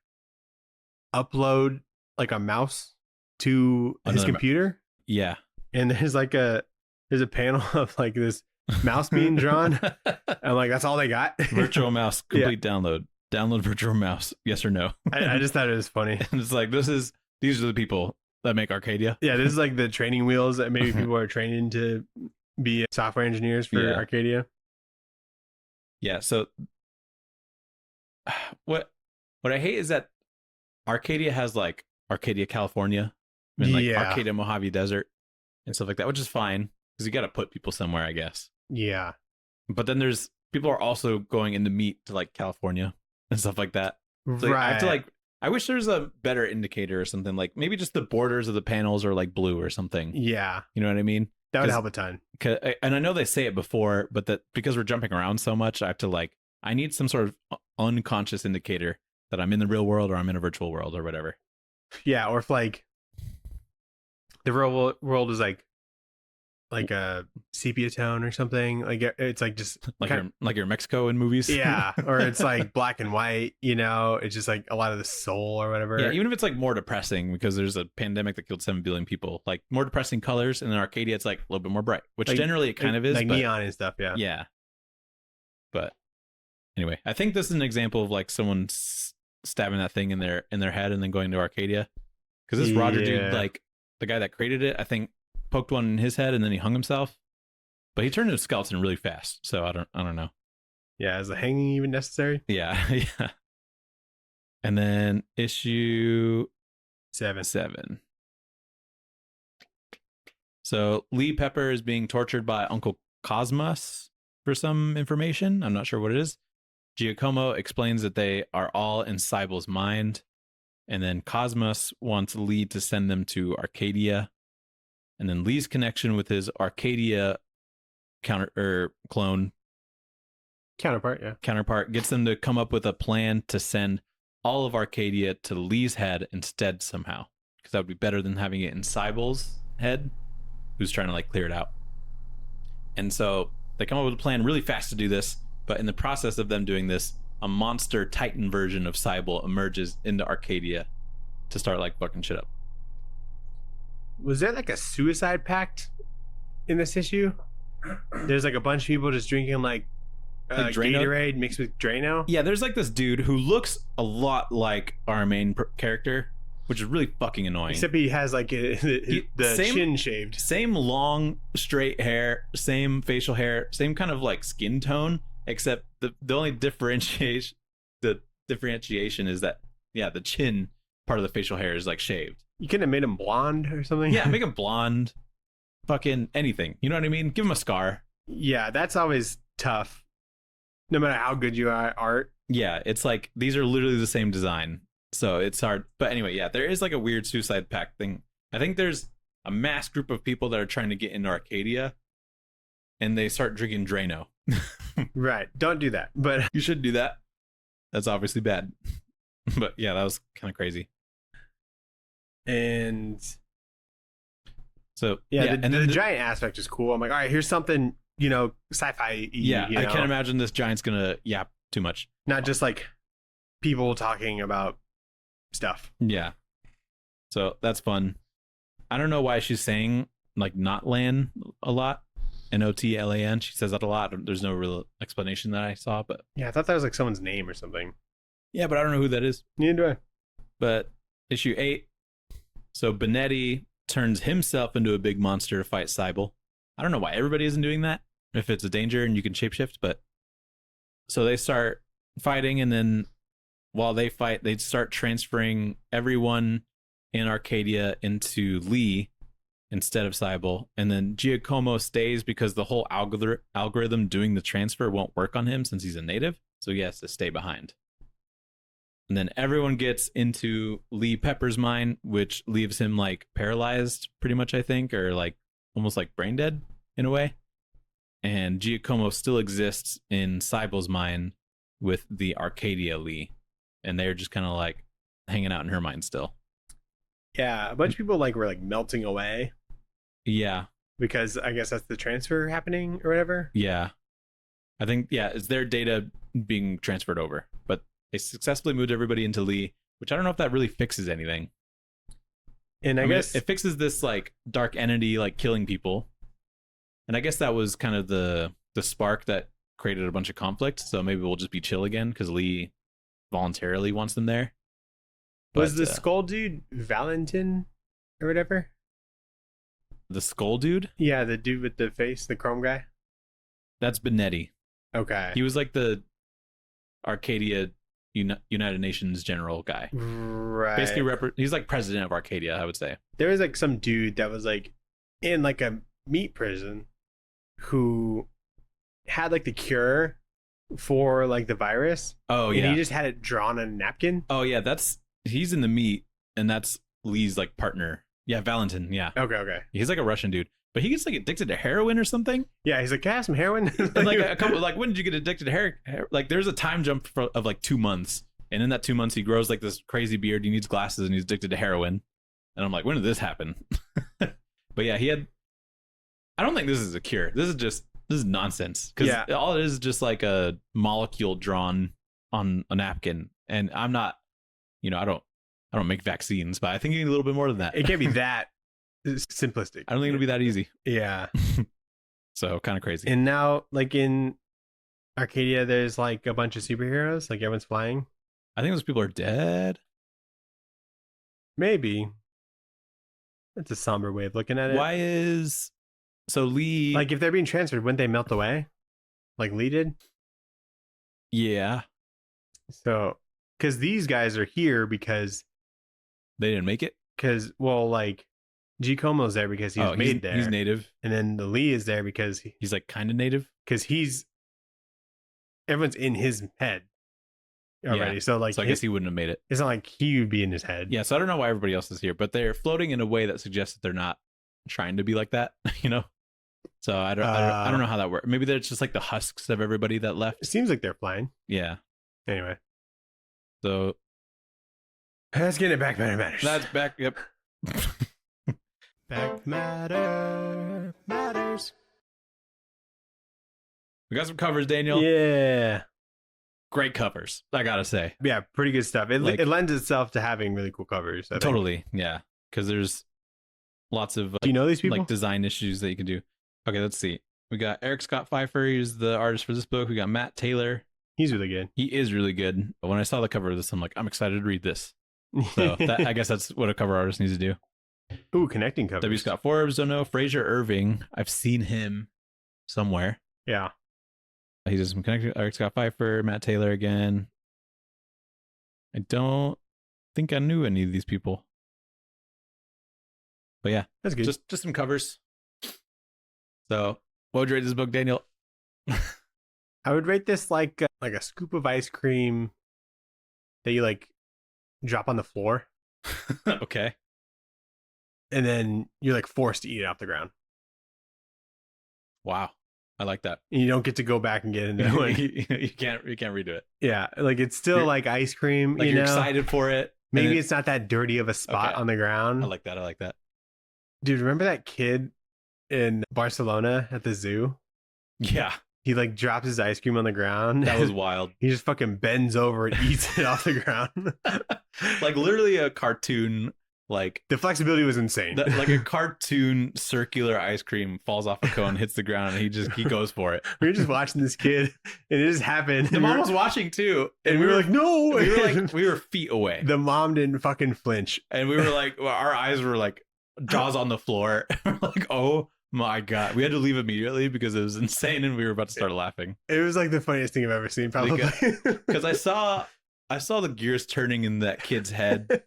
upload like a mouse to his computer.
Yeah.
And there's a panel of like this mouse being drawn. And like that's all they got.
Virtual mouse, complete download. Download virtual mouse, yes or no.
I just thought it was funny.
And it's like these are the people that make Arcadia.
Yeah, this is like the training wheels that maybe people are training to be software engineers for Arcadia.
Yeah, so what I hate is that Arcadia has like Arcadia, California, and like Arcadia, Mojave Desert and stuff like that, which is fine because you got to put people somewhere, I guess.
Yeah.
But then people are also going in the meat to like California and stuff like that. So I have to I wish there's a better indicator or something, like maybe just the borders of the panels are like blue or something.
Yeah.
You know what I mean?
That would help a ton.
And I know they say it before, but that because we're jumping around so much, I have to I need some sort of unconscious indicator that I'm in the real world or I'm in a virtual world or whatever.
Yeah, or if like the real world is like a sepia tone or something, like it's like just
like you're in Mexico in movies.
Yeah, or it's like black and white, you know, it's just like a lot of the soul or whatever.
Yeah, even if it's like more depressing because there's a pandemic that killed 7 billion people, like more depressing colors, and in Arcadia it's like a little bit more bright, which like, generally it kind of is
like neon and stuff. Yeah.
But anyway, I think this is an example of like someone stabbing that thing in their head and then going to Arcadia, because this Roger dude, like the guy that created it, I think poked one in his head and then he hung himself, but he turned into a skeleton really fast, so I don't know. Yeah,
is the hanging even necessary?
Yeah. And then issue 7. So Lee Pepper is being tortured by Uncle Cosmos for some information. I'm not sure what it is. Giacomo explains that they are all in Sybil's mind, and then Cosmos wants Lee to send them to Arcadia. And then Lee's connection with his Arcadia clone Counterpart gets them to come up with a plan to send all of Arcadia to Lee's head instead somehow, because that would be better than having it in Cybel's head, who's trying to like clear it out. And so they come up with a plan really fast to do this, but in the process of them doing this, a monster Titan version of Cybel emerges into Arcadia to start like fucking shit up.
Was there like a suicide pact in this issue? There's like a bunch of people just drinking like Gatorade mixed with Drano.
Yeah, there's like this dude who looks a lot like our main character, which is really fucking annoying.
Except he has like the chin shaved.
Same long, straight hair, same facial hair, same kind of like skin tone, except the only differentiation is that, yeah, the chin part of the facial hair is like shaved.
You couldn't have made him blonde or something?
Yeah, make him blonde. Fucking anything. You know what I mean? Give him a scar.
Yeah, that's always tough. No matter how good you are at art.
Yeah, it's like these are literally the same design. So it's hard. But anyway, yeah, there is like a weird suicide pact thing. I think there's a mass group of people that are trying to get into Arcadia and they start drinking Drano.
Right. Don't do that. But
you should do that. That's obviously bad. But yeah, that was kind of crazy.
And
so
yeah, the giant aspect is cool. I'm like, all right, here's something, you know, sci-fi.
Yeah,
you know?
I can't imagine this giant's gonna yap too much.
Not just like people talking about stuff.
Yeah. So that's fun. I don't know why she's saying like not land a lot. NOTLAN. She says that a lot. There's no real explanation that I saw, but
yeah, I thought that was like someone's name or something.
Yeah, but I don't know who that is.
Neither do I.
But issue 8. So Benetti turns himself into a big monster to fight Cybel. I don't know why everybody isn't doing that. If it's a danger and you can shapeshift, but so they start fighting, and then while they fight, they start transferring everyone in Arcadia into Lee instead of Cybel, and then Giacomo stays because the whole algorithm doing the transfer won't work on him since he's a native, so he has to stay behind. And then everyone gets into Lee Pepper's mind, which leaves him like paralyzed pretty much, I think, or like almost like brain dead in a way. And Giacomo still exists in Cybel's mind with the Arcadia Lee, and they're just kind of like hanging out in her mind still.
Yeah, a bunch of people like were like melting away.
Yeah,
because I guess that's the transfer happening or whatever.
Yeah, I think it's their data being transferred over, but they successfully moved everybody into Lee, which I don't know if that really fixes anything.
And I guess
it fixes this like dark entity like killing people, and I guess that was kind of the spark that created a bunch of conflict. So maybe we'll just be chill again because Lee voluntarily wants them there.
Was the skull dude Valentin or whatever?
The skull dude?
Yeah, the dude with the face, the chrome guy.
That's Benetti.
Okay.
He was like the Arcadia United Nations general guy.
Right.
Basically, he's like president of Arcadia, I would say.
There was like some dude that was like in like a meat prison who had like the cure for like the virus.
Oh,
and
yeah.
he just had it drawn on a napkin.
Oh, yeah. He's in the meat, and that's Lee's like partner. Yeah, Valentin. Yeah.
Okay.
He's like a Russian dude, but he gets like addicted to heroin or something.
Yeah, he's like, can I have some heroin?
And like a couple, like, when did you get addicted to heroin? Like, there's a time jump of like 2 months, and in that 2 months, he grows like this crazy beard. He needs glasses, and he's addicted to heroin. And I'm like, when did this happen? But yeah, I don't think this is a cure. This is nonsense. Because all it is just like a molecule drawn on a napkin, and I'm not, I don't make vaccines, but I think you need a little bit more than that.
It can't be that simplistic.
I don't think it'll be that easy.
Yeah.
So kind of crazy.
And now, like in Arcadia, there's like a bunch of superheroes. Like everyone's flying.
I think those people are dead.
Maybe. That's a somber way of looking at it.
Why is so Lee?
Like if they're being transferred, wouldn't they melt away? Like Lee did?
Yeah.
So, because these guys are here because
they didn't make it.
Because like Giacomo's there because he was made there.
He's native,
and then the Lee is there because
he's like kind of native.
Because everyone's in his head already. Yeah. So like,
I guess he wouldn't have made it.
It's not like he would be in his head.
Yeah. So I don't know why everybody else is here, but they're floating in a way that suggests that they're not trying to be like that. So So I don't know how that works. Maybe they're just like the husks of everybody that left.
It seems like they're flying.
Yeah.
Anyway.
So
let's get it back matter matters.
That's back. Yep.
Back matter matters.
We got some covers, Daniel.
Yeah.
Great covers, I gotta say.
Yeah, pretty good stuff. It lends itself to having really cool covers. I
Totally.
think.
Yeah. Because there's lots of
do you know these people?
Like design issues that you can do. Okay, let's see. We got Eric Scott Pfeiffer, he's the artist for this book. We got Matt Taylor.
He's really good.
He is really good. But when I saw the cover of this, I'm like, I'm excited to read this. So I guess that's what a cover artist needs to do.
Ooh, connecting covers.
W. Scott Forbes, don't know. Fraser Irving, I've seen him somewhere.
Yeah.
He does some connecting. Eric Scott Pfeiffer, Matt Taylor again. I don't think I knew any of these people. But yeah,
that's good.
Just some covers. So, what would you rate this book, Daniel?
I would rate this like a scoop of ice cream that you like drop on the floor.
Okay.
And then you're like forced to eat it off the ground.
Wow. I like that.
And you don't get to go back and get into it.
you can't redo it.
Yeah, like it's still like ice cream.
Like you're excited for it.
Maybe it's not that dirty of a spot on the ground.
I like that.
Dude, remember that kid in Barcelona at the zoo?
Yeah.
He like dropped his ice cream on the ground.
That was wild.
He just fucking bends over and eats it off the ground.
Like literally a cartoon. Like
the flexibility was insane.
Like a cartoon circular ice cream falls off a cone, hits the ground, and he goes for it.
We were just watching this kid, and it just happened.
The mom was watching too,
and we were like, "No!"
We were feet away.
The mom didn't fucking flinch,
and we were like, our eyes were like jaws on the floor. We're like, "Oh my god!" We had to leave immediately because it was insane, and we were about to start laughing.
It was like the funniest thing I've ever seen, probably.
Because I saw the gears turning in that kid's head,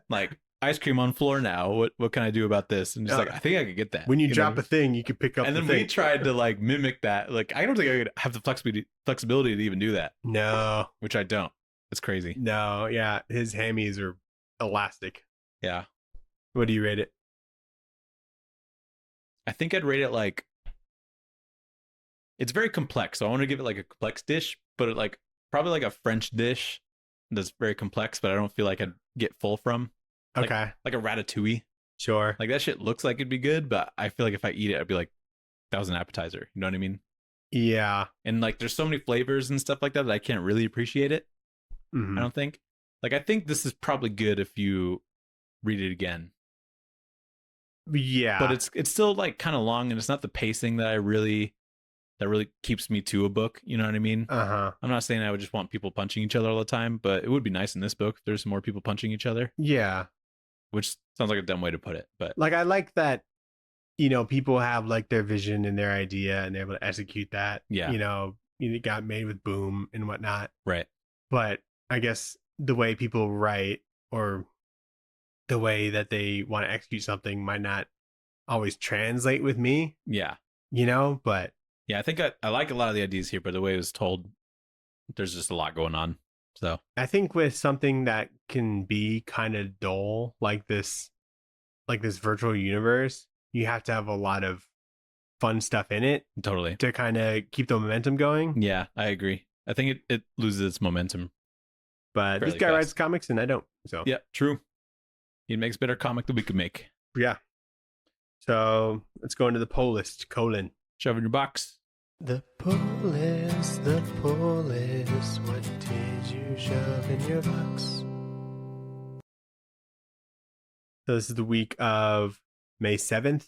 like. Ice cream on floor now. What can I do about this? And just like, I think I could get that.
When you drop a thing, you can pick up.
And then we tried to like mimic that. Like, I don't think I could have the flexibility to even do that.
No,
which I don't. It's crazy.
No, yeah, his hammies are elastic.
Yeah.
What do you rate it?
I think I'd rate it like. It's very complex, so I want to give it like a complex dish, but like probably like a French dish that's very complex, but I don't feel like I'd get full from.
Okay.
Like a ratatouille.
Sure.
Like that shit looks like it'd be good, but I feel like if I eat it, I'd be like, that was an appetizer. You know what I mean?
Yeah.
And like there's so many flavors and stuff like that I can't really appreciate it.
Mm-hmm.
I don't think. Like I think this is probably good if you read it again.
Yeah.
But it's still like kind of long, and it's not the pacing that really keeps me to a book. You know what I mean?
Uh-huh.
I'm not saying I would just want people punching each other all the time, but it would be nice in this book if there's more people punching each other.
Yeah.
Which sounds like a dumb way to put it, but
like I like that, people have like their vision and their idea and they're able to execute that.
Yeah.
It got made with Boom and whatnot.
Right.
But I guess the way people write or the way that they want to execute something might not always translate with me.
Yeah.
But
yeah, I think I like a lot of the ideas here, but the way it was told, there's just a lot going on. So
I think with something that can be kind of dull, like this virtual universe, you have to have a lot of fun stuff in it.
Totally.
To kind of keep the momentum going.
Yeah, I agree. I think it loses its momentum.
But this guy writes comics and I don't. So
yeah, true. He makes better comic than we could make.
Yeah. So let's go into the poll list. :
Shove in your box.
The poll list, what did you shove in your box? So this is the week of May 7th.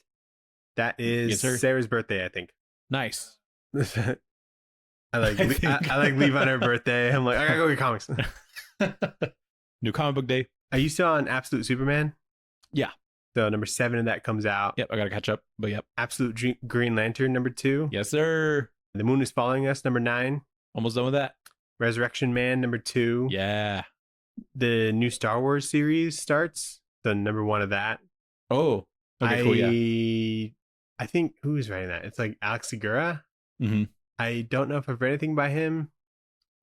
That is Sarah's birthday, I think.
Nice.
I like leave on her birthday. I'm like, I gotta go get comics.
New comic book day.
Are you still on Absolute Superman?
Yeah.
So number 7 of that comes out.
Yep, I gotta catch up. But yep.
Absolute Green Lantern number 2.
Yes, sir.
The Moon is Following Us number 9.
Almost done with that.
Resurrection Man number 2.
Yeah.
The new Star Wars series starts. The number 1 of that.
Oh. Okay, cool. Yeah.
I think who's writing that? It's like Alex Segura.
Mm-hmm.
I don't know if I've read anything by him,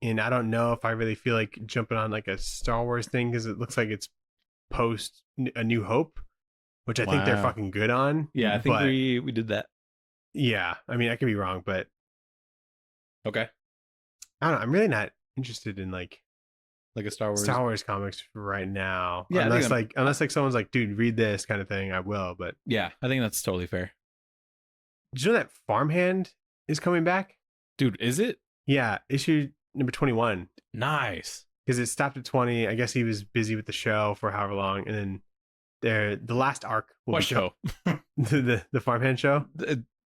and I don't know if I really feel like jumping on like a Star Wars thing because it looks like it's post A New Hope, which I think they're fucking good on.
Yeah, I think we did that.
Yeah, I mean, I could be wrong, but
okay.
I don't know. I'm really not interested in like
a Star Wars
comics right now.
Yeah,
unless someone's like, dude, read this kind of thing, I will. But
yeah, I think that's totally fair.
Did you know that Farmhand is coming back?
Dude, is it?
Yeah, issue number 21.
Nice.
Because it stopped at 20. I guess he was busy with the show for however long, and then the last arc will
what show?
the Farmhand show.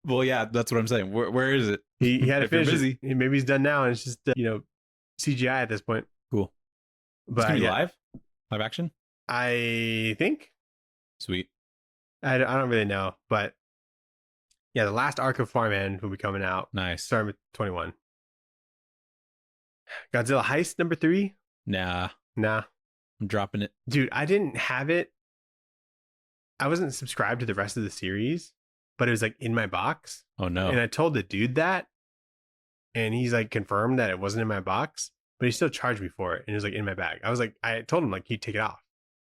Well, yeah, that's what I'm saying. Where is it?
He had to finish.
Busy.
Maybe he's done now, and it's just CGI at this point.
Cool. But it's gonna be live action.
I think.
Sweet.
I don't really know, but yeah, the last arc of Farmhand will be coming out.
Nice.
Starting with 21. Godzilla Heist number 3.
Nah.
I'm
dropping it,
dude. I didn't have it. I wasn't subscribed to the rest of the series, but it was like in my box.
Oh no.
And I told the dude that, and he's like confirmed that it wasn't in my box, but he still charged me for it, and it was like in my bag. I told him like he'd take it off.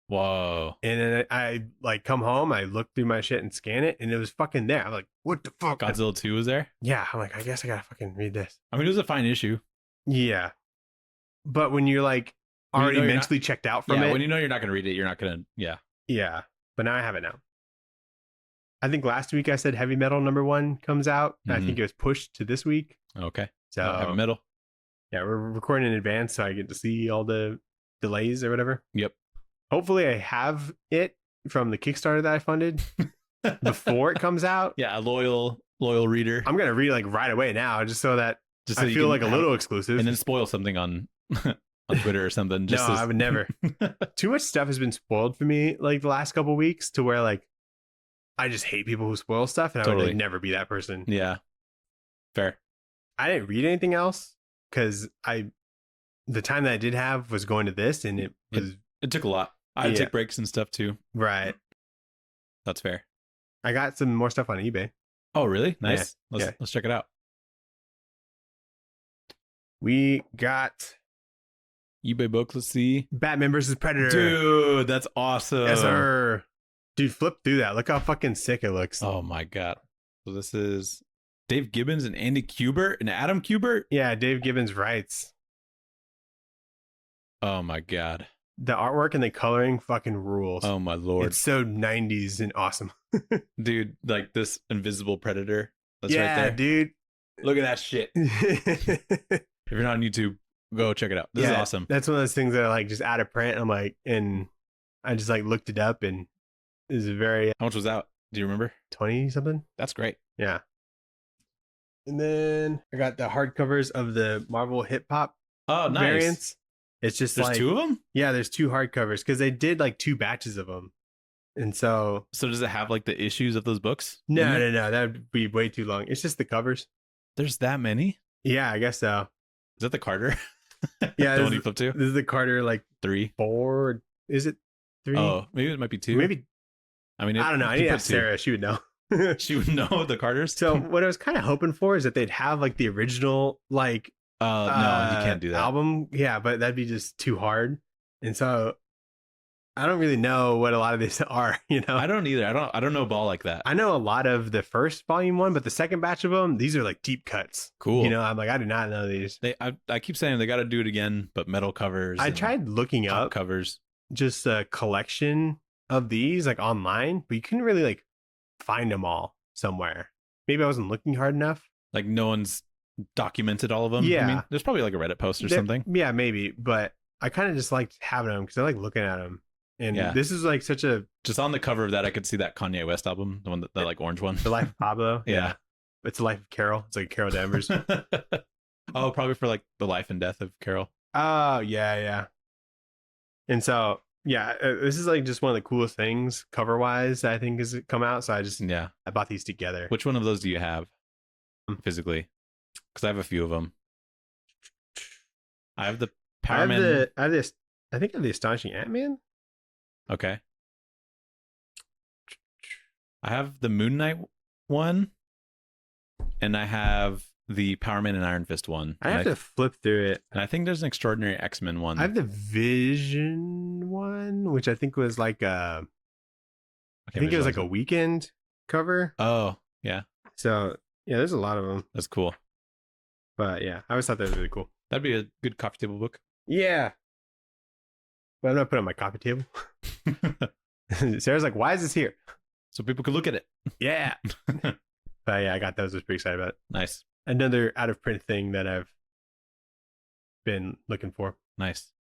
Whoa.
And then I like come home, I look through my shit and scan it, and it was fucking there. I'm like, what the fuck?
Godzilla 2 was there?
Yeah. I'm like, I guess I gotta fucking read this.
I mean, it was a fine issue.
Yeah. But when you're like already mentally checked out from it.
When you know you're not gonna read it, you're not gonna
Yeah. But now I have it now. I think last week I said Heavy Metal number 1 comes out. Mm-hmm. I think it was pushed to this week.
Okay.
So
Heavy Metal.
Yeah, we're recording in advance, so I get to see all the delays or whatever.
Yep.
Hopefully I have it from the Kickstarter that I funded before it comes out.
Yeah, a loyal reader.
I'm gonna read like right away now, just so that I feel like a little exclusive,
and then spoil something on Twitter or something.
I would never. Too much stuff has been spoiled for me like the last couple weeks to where like I just hate people who spoil stuff, and I would like, never be that person.
Yeah, fair.
I didn't read anything else because the time that I did have was going to this, and it
took a lot. I had to take breaks and stuff too.
Right.
That's fair.
I got some more stuff on eBay.
Oh, really? Nice. Yeah. Let's check it out.
We got
eBay books. Let's see.
Batman versus Predator.
Dude, that's awesome.
Yes, sir. Dude, flip through that. Look how fucking sick it looks.
Oh my god. So this is Dave Gibbons and Andy Kubert and Adam Kubert.
Yeah, Dave Gibbons writes.
Oh my god.
The artwork and the coloring fucking rules.
Oh my lord.
It's so 90s and awesome.
Dude, like this invisible predator. That's right there.
Dude.
Look at that shit. If you're not on YouTube, go check it out. This is awesome.
That's one of those things that are like just out of print. I'm like, and I just like looked it up, and it was very.
How much was out? Do you remember?
20 something.
That's great.
Yeah. And then I got the hardcovers of the Marvel Hip Hop variants. It's just
there's 2 of them?
Yeah, there's 2 hardcovers because they did like 2 batches of them. And so
does it have like the issues of those books?
No. That would be way too long. It's just the covers.
There's that many?
Yeah, I guess so.
Is that the Carter?
Yeah.
The one you flip to?
This is the Carter, like
3.
4. Is it 3?
Oh, maybe it might be 2.
Maybe.
I mean,
I don't know. I need to ask Sarah. She would know.
She would know the Carters.
So what I was kind of hoping for is that they'd have like the original like
no, you can't do that
album. Yeah, but that'd be just too hard. And so I don't really know what a lot of these are, you know.
I don't either. I don't know ball like that.
I know a lot of the first volume 1, but the second batch of them, these are like deep cuts.
Cool.
You know, I'm like, I do not know these.
I keep saying they got to do it again, but metal covers.
I tried looking up
covers,
just a collection of these like online, but you couldn't really like find them all somewhere. Maybe I wasn't looking hard enough.
Like no one's documented all of them.
Yeah.
I mean, there's probably like a Reddit post or something.
Yeah, maybe. But I kind of just liked having them because I like looking at them. And this is like such a...
Just on the cover of that, I could see that Kanye West album, the one that like orange one.
The Life of Pablo.
Yeah.
It's the Life of Carol. It's like Carol Danvers.
Oh, probably for like the life and death of Carol.
Oh, yeah. And so, yeah, this is like just one of the coolest things cover-wise I think has come out. So I bought these together.
Which one of those do you have physically? Because I have a few of them. I have the Power Man.
I think I have the Astonishing Ant-Man.
Okay. I have the Moon Knight one, and I have the Power Man and Iron Fist one.
I have to flip through it.
And I think there's an Extraordinary X-Men one.
I have the Vision one, which I think was like I think it was like a weekend cover.
Oh, yeah.
So Yeah, there's a lot of them.
That's cool.
But yeah, I always thought that was really cool.
That'd be a good coffee table book.
Yeah. But I'm not putting it on my coffee table. Sarah's like, why is this here?
So people could look at it.
Yeah. But yeah, I got those. I was pretty excited about it.
Nice.
Another out of print thing that I've been looking for.
Nice.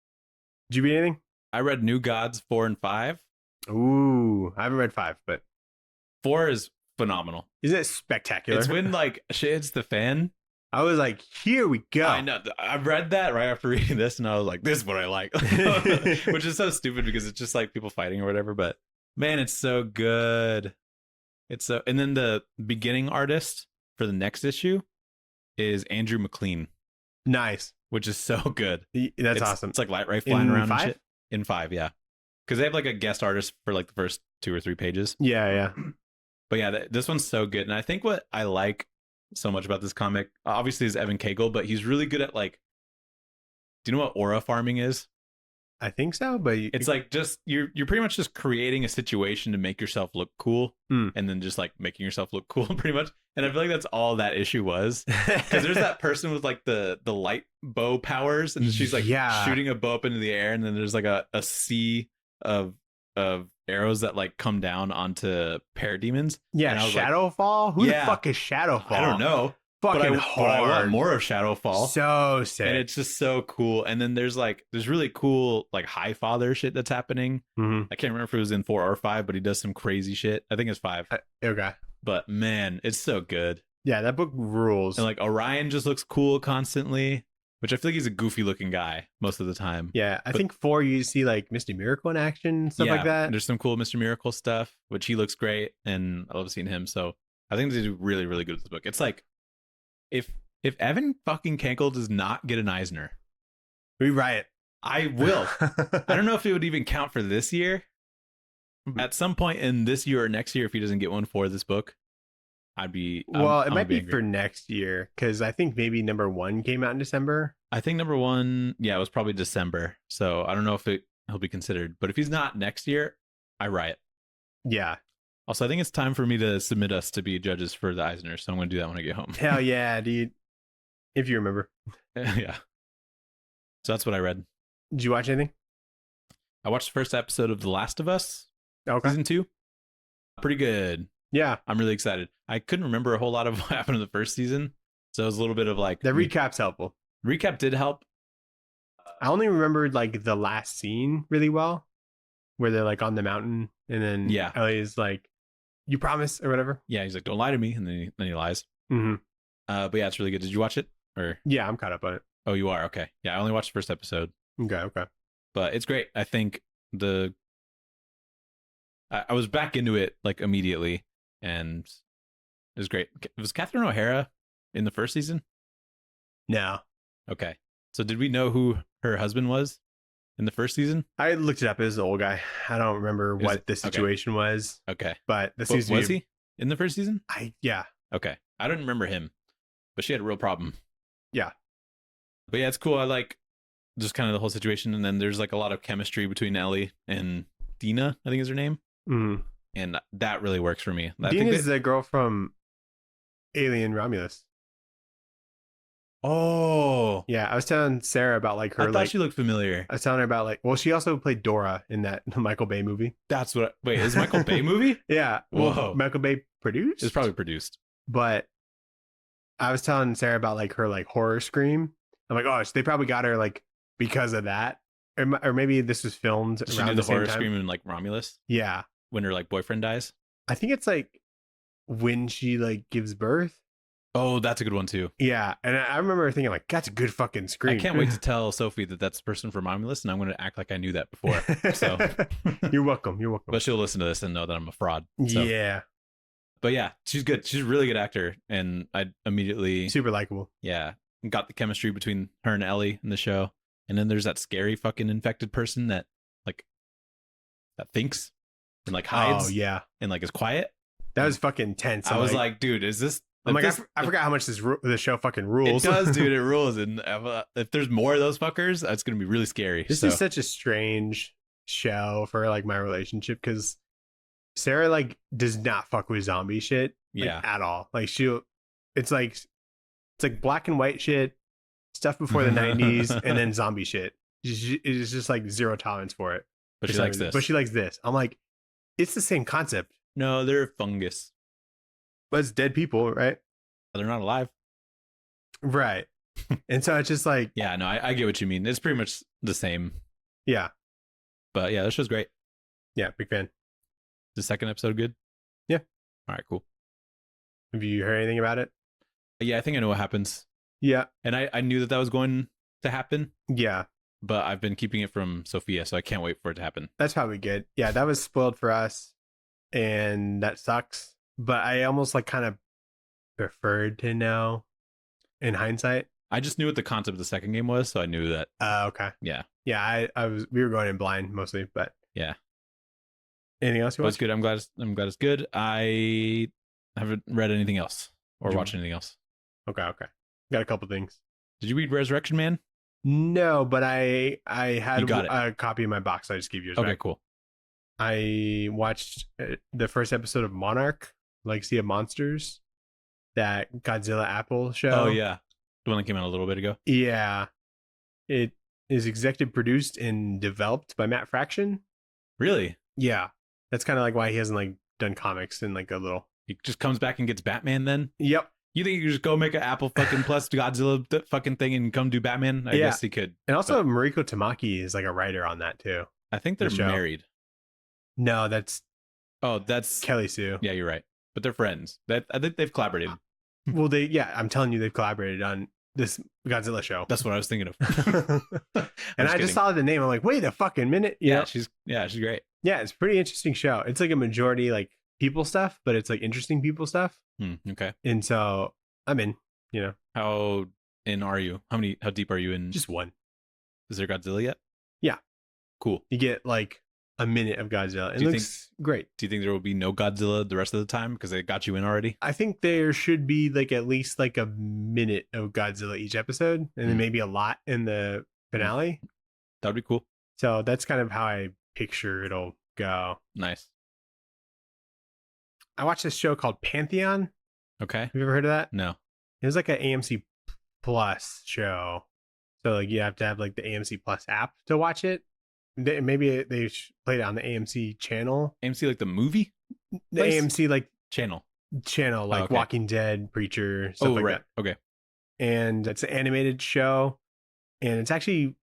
Did you read anything?
I read New Gods 4 and 5.
Ooh, I haven't read 5, but
4 is phenomenal.
Isn't it spectacular?
It's when like shit hits the fan.
I was like, here we go.
I know. I read that right after reading this, and I was like, this is what I like. Which is so stupid because it's just like people fighting or whatever. But man, it's so good. It's so. And then the beginning artist for the next issue is Andrew McLean.
Nice.
Which is so good.
That's awesome.
It's like light ray flying around and shit. In 5, yeah. Because they have like a guest artist for like the first 2 or 3 pages.
Yeah.
But yeah, this one's so good. And I think what I like so much about this comic, obviously, is Evan Cagle, but he's really good at like, do you know what aura farming is?
I think so, but
it's like just you're pretty much just creating a situation to make yourself look cool, and then just like making yourself look cool, pretty much. And I feel like that's all that issue was, because there's that person with like the light bow powers, and she's like shooting a bow up into the air, and then there's like a sea of arrows that like come down onto parademons.
Yeah, Shadowfall. Like, who the fuck is Shadowfall?
I don't know.
Fucking hard.
I want more of Shadowfall.
So sick.
And it's just so cool. And then there's really cool like High Father shit that's happening.
Mm-hmm.
I can't remember if it was in 4 or 5, but he does some crazy shit. I think it's 5.
Okay.
But man, it's so good.
Yeah, that book rules.
And like Orion just looks cool constantly, which I feel like he's a goofy looking guy most of the time.
Yeah, I think 4 you see like Mr. Miracle in action and stuff like that.
There's some cool Mr. Miracle stuff, which he looks great, and I love seeing him. So I think they do really, really good with this book. It's like if Evan fucking Cagle does not get an Eisner,
we riot.
I will. I don't know if it would even count for this year. At some point in this year or next year, if he doesn't get one for this book, I'd be.
Well, it might be angry for next year, because I think maybe number 1 came out in December.
I think number 1, it was probably December. So I don't know if he'll be considered. But if he's not next year, I riot.
Yeah.
Also, I think it's time for me to submit us to be judges for the Eisner. So I'm going to do that when I get home.
Hell yeah, dude. If you remember.
Yeah. So that's what I read.
Did you watch anything?
I watched the first episode of The Last of Us.
Okay.
Season 2. Pretty good.
Yeah.
I'm really excited. I couldn't remember a whole lot of what happened in the first season. So it was a little bit of like...
The recap's helpful.
Recap did help.
I only remembered like the last scene really well, where they're like on the mountain, and then Ellie's like, you promise or whatever.
Yeah, he's like, don't lie to me, and then he lies.
Mm-hmm.
But yeah, it's really good. Did you watch it? Or
yeah, I'm caught up on it.
Oh, you are? Okay. Yeah, I only watched the first episode.
Okay.
But it's great. I think I was back into it like immediately, and it was great. Was Catherine O'Hara in the first season?
No.
Okay. So did we know who her husband was in the first season?
I looked it up. It was the old guy. I don't remember what the situation was.
Okay.
But this seems to
was he in the first season?
Yeah.
Okay. I don't remember him, but she had a real problem.
Yeah.
But yeah, it's cool. I like just kind of the whole situation. And then there's like a lot of chemistry between Ellie and Dina, I think is her name.
Mm-hmm.
And that really works for me.
Dina is the girl from Alien Romulus.
Oh.
Yeah, I was telling Sarah about like her.
I thought she looked familiar.
I was telling her about like, well, she also played Dora in that Michael Bay movie.
That's what. Wait, is Michael Bay movie?
Yeah.
Whoa.
Well, Michael Bay produced?
It's probably produced.
But I was telling Sarah about like her like horror scream. I'm like, oh, they probably got her like because of that, or maybe this was filmed
Did
around
she do
the
the
same
horror
time.
scream in like Romulus?
Yeah.
When her like boyfriend dies.
I think it's like when she like gives birth.
Oh, that's a good one too.
Yeah, and I remember thinking like, that's a good fucking scream.
I can't wait to tell Sophie that that's the person from Romulus, and I'm going to act like I knew that before. So
you're welcome.
But she'll listen to this and know that I'm a fraud. So.
Yeah.
But yeah, she's good. She's a really good actor, and I immediately
super likable.
Yeah, got the chemistry between her and Ellie in the show. And then there's that scary fucking infected person that like that thinks and like hides.
Oh yeah,
and like is quiet.
That was fucking tense.
I was like, dude, is this?
I'm like, I forgot how much the show fucking rules.
It does, dude. It rules. And if there's more of those fuckers, it's gonna be really scary.
This is such a strange show for like my relationship, because Sarah like does not fuck with zombie shit at all. Like it's like black and white shit, stuff before the 90s, and then zombie shit. It's just like zero tolerance for it.
But she likes this.
But she likes this. I'm like, it's the same concept.
No, they're fungus.
But it's dead people, right?
They're not alive.
Right. And so it's just like...
Yeah, no, I get what you mean. It's pretty much the same.
Yeah.
But yeah, this show's great.
Yeah, big fan.
The second episode good?
Yeah.
All right, cool.
Have you heard anything about it?
Yeah, I think I know what happens.
Yeah.
And I knew that was going to happen.
Yeah.
But I've been keeping it from Sophia, so I can't wait for it to happen.
That's probably good. Yeah, that was spoiled for us, and that sucks. But I almost like kind of preferred to know in hindsight.
I just knew what the concept of the second game was, so I knew that.
Okay.
Yeah.
Yeah, we were going in blind mostly, but
yeah.
Anything else you watched?
It's good. I'm glad it's good. I haven't read anything else or watched anything else.
Okay. Got a couple things.
Did you read Resurrection Man?
No, but I had a copy in my box. So I just gave yours.
Okay,
back.
Cool.
I watched the first episode of Monarch, Legacy of Monsters, that Godzilla Apple show.
Oh yeah, the one that came out a little bit ago.
Yeah, it is executive produced and developed by Matt Fraction.
Really?
Yeah, that's kind of like why he hasn't like done comics in like a little.
He just comes back and gets Batman then.
Yep.
You think you could just go make an Apple fucking plus Godzilla fucking thing and come do Batman? I guess he could.
And also Mariko Tamaki is like a writer on that too.
I think they're married.
No, that's Kelly Sue.
Yeah, you're right. But they're friends. I think they've collaborated.
Well, I'm telling you, they've collaborated on this Godzilla show.
That's what I was thinking of.
And I just saw the name. I'm like, wait a fucking minute.
She's great.
Yeah, it's a pretty interesting show. It's like a majority like people stuff, but it's like interesting people stuff.
Okay.
And so I'm in,
How in are you? How deep are you in?
Just one.
Is there Godzilla yet?
Yeah.
Cool.
You get like a minute of Godzilla. It looks great.
Do you think there will be no Godzilla the rest of the time because they got you in already?
I think there should be like at least like a minute of Godzilla each episode, and then maybe a lot in the finale.
That would be cool.
So that's kind of how I picture it'll go.
Nice.
I watched this show called Pantheon.
Okay.
Have you ever heard of that?
No.
It was like an AMC Plus show. So like you have to have like the AMC Plus app to watch it. Maybe they played it on the AMC channel.
AMC like the movie?
The AMC like
channel
like okay. Walking Dead, Preacher, stuff like that.
Okay.
And it's an animated show. And it's actually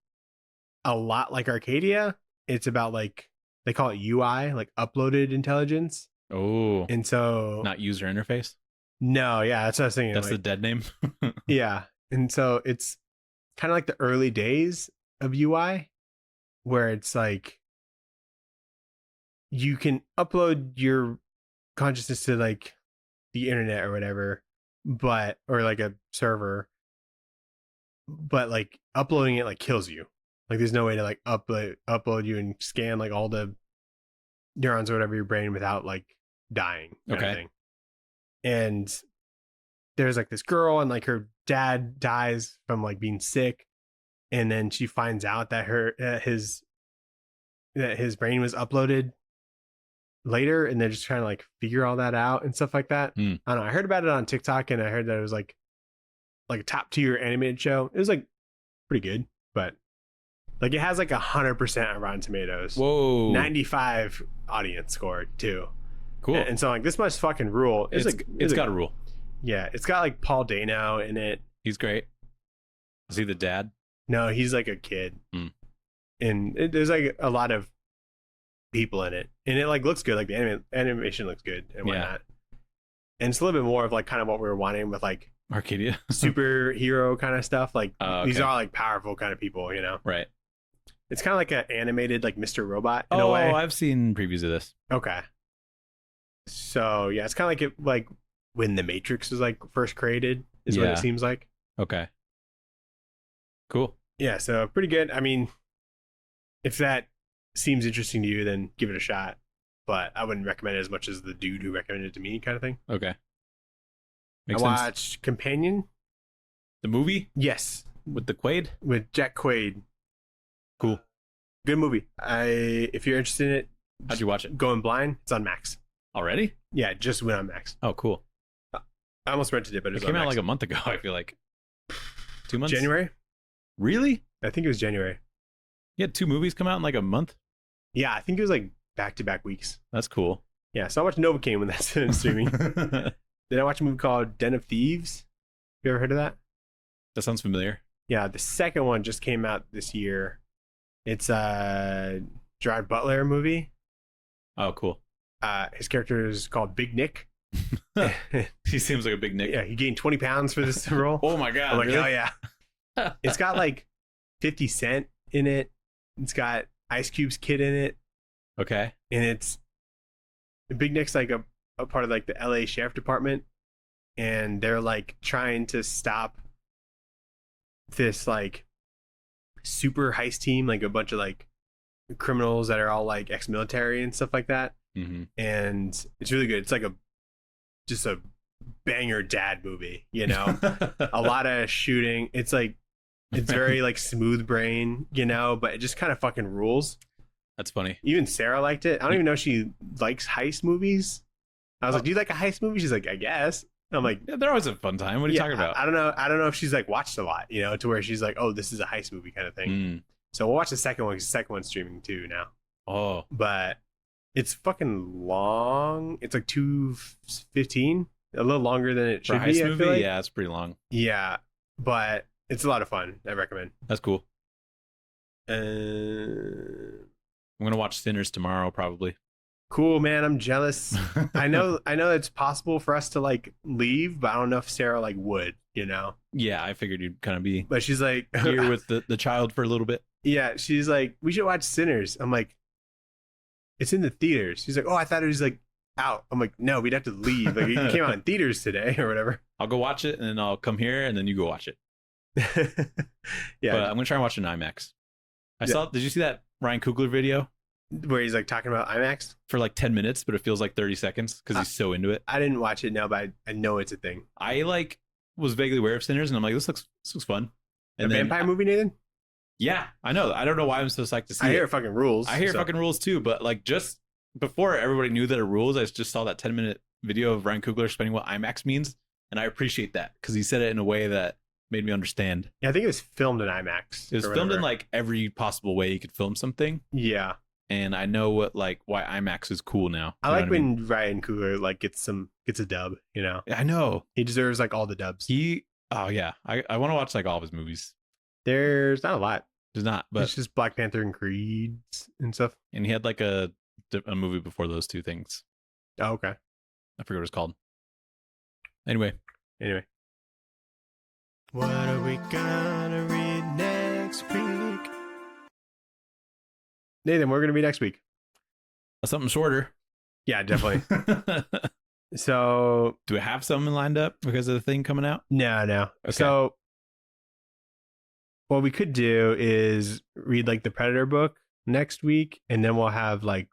a lot like Arcadia. It's about like, they call it UI, like uploaded intelligence.
Oh.
And so.
Not user interface?
No, yeah, that's what I was thinking.
That's like, the dead name?
Yeah. And so it's kind of like the early days of UI, where it's like you can upload your consciousness to like the internet or whatever, or like a server, but like uploading it like kills you. Like there's no way to like upload you and scan like all the neurons or whatever your brain without like dying. Kind of thing. And there's like this girl and like her dad dies from like being sick. And then she finds out that his brain was uploaded later, and they're just trying to like figure all that out and stuff like that. I don't know. I heard about it on TikTok, and I heard that it was like a top tier animated show. It was like pretty good, but like it has like 100% on Rotten Tomatoes.
Whoa,
95 audience score too.
Cool.
And so like this must fucking rule.
It's got a rule.
Yeah, it's got like Paul Dano in it.
He's great. Is he the dad?
No, he's like a kid. And there's like a lot of people in it, and it like looks good. Like the animation looks good and whatnot. And it's a little bit more of like kind of what we were wanting with like
Arcadia
superhero kind of stuff. Like these are like powerful kind of people,
Right.
It's kind of like an animated like Mr. Robot in a way.
Oh, I've seen previews of this.
Okay. So yeah, it's kind of like when the Matrix was like first created is what it seems like.
Okay. Cool.
Yeah, so pretty good. I mean, if that seems interesting to you, then give it a shot. But I wouldn't recommend it as much as the dude who recommended it to me, kind of thing.
Okay.
Makes sense. Watched Companion.
The movie?
Yes.
With the Quaid?
With Jack Quaid.
Cool.
Good movie. If you're interested in it,
how'd you watch it?
Going blind. It's on Max.
Already?
Yeah, it just went on Max.
Oh, cool.
I almost rented it, but
it came out like a month ago. I feel like 2 months.
January.
Really?
I think it was January.
You had 2 movies come out in like a month.
Yeah, I think it was like back-to-back weeks.
That's cool.
Yeah, so I watched Novocaine when that's streaming. Then I watched a movie called Den of Thieves. You ever heard of that?
That sounds familiar.
Yeah, the second one just came out this year. It's a Gerard Butler movie.
Oh, cool.
His character is called Big Nick.
He seems like a big Nick.
Yeah, he gained 20 pounds for this role.
Oh my god!
I'm like,
really?
oh yeah. It's got like 50 Cent in it. It's got Ice Cube's kid in it.
Okay.
And it's Big Nick's like a part of like the LA Sheriff Department, and they're like trying to stop this like super heist team, like a bunch of like criminals that are all like ex-military and stuff like that.
Mm-hmm.
And it's really good. It's like just a banger dad movie, you know. A lot of shooting. It's very like smooth brain, you know, but it just kind of fucking rules.
That's funny.
Even Sarah liked it. I don't even know if she likes heist movies. I was like, do you like a heist movie? She's like, I guess. I'm like,
yeah, they're always a fun time. What are you talking about?
I don't know. I don't know if she's like watched a lot, you know, to where she's like, oh, this is a heist movie kind of thing. So we'll watch the second one because the second one's streaming too now.
Oh.
But it's fucking long. It's like 2:15, a little longer than it should be.
I feel like. Yeah, it's pretty long.
Yeah, but it's a lot of fun. I recommend.
That's cool.
I'm
gonna watch Sinners tomorrow, probably.
Cool, man. I'm jealous. I know it's possible for us to like leave, but I don't know if Sarah like would, you know.
Yeah, I figured you'd kind of be.
But she's like
here with the child for a little bit.
Yeah, she's like, we should watch Sinners. I'm like, it's in the theaters. She's like, oh, I thought it was like out. I'm like, no, we'd have to leave. Like, it came out in theaters today or whatever.
I'll go watch it and then I'll come here and then you go watch it.
Yeah,
but I'm gonna try and watch it in IMAX. Did you see that Ryan Coogler video
where he's like talking about IMAX
for like 10 minutes, but it feels like 30 seconds because he's so into it?
I didn't watch it now, but I know it's a thing.
I like was vaguely aware of Sinners and I'm like, this looks fun. And
a vampire movie, Nathan?
Yeah, I know. I don't know why I'm so psyched to see it.
I hear it fucking rules.
I hear it fucking rules too, but like just before everybody knew that it rules, I just saw that 10-minute video of Ryan Coogler explaining what IMAX means, and I appreciate that because he said it in a way that made me understand.
Yeah, I think it was filmed in IMAX.
It was filmed in like every possible way you could film something.
Yeah.
And I know why IMAX is cool now.
I like when Ryan Coogler like gets a dub, you know.
I know.
He deserves like all the dubs.
Oh yeah. I want to watch like all of his movies.
There's not a lot.
There's not, but
it's just Black Panther and Creed and stuff.
And he had like a movie before those two things.
Oh, okay.
I forget what it's called. Anyway.
What are we gonna read next week? Nathan, we're gonna read next week.
Something shorter.
Yeah, definitely. So,
do we have something lined up because of the thing coming out?
No. Okay. So, what we could do is read like the Predator book next week, and then we'll have like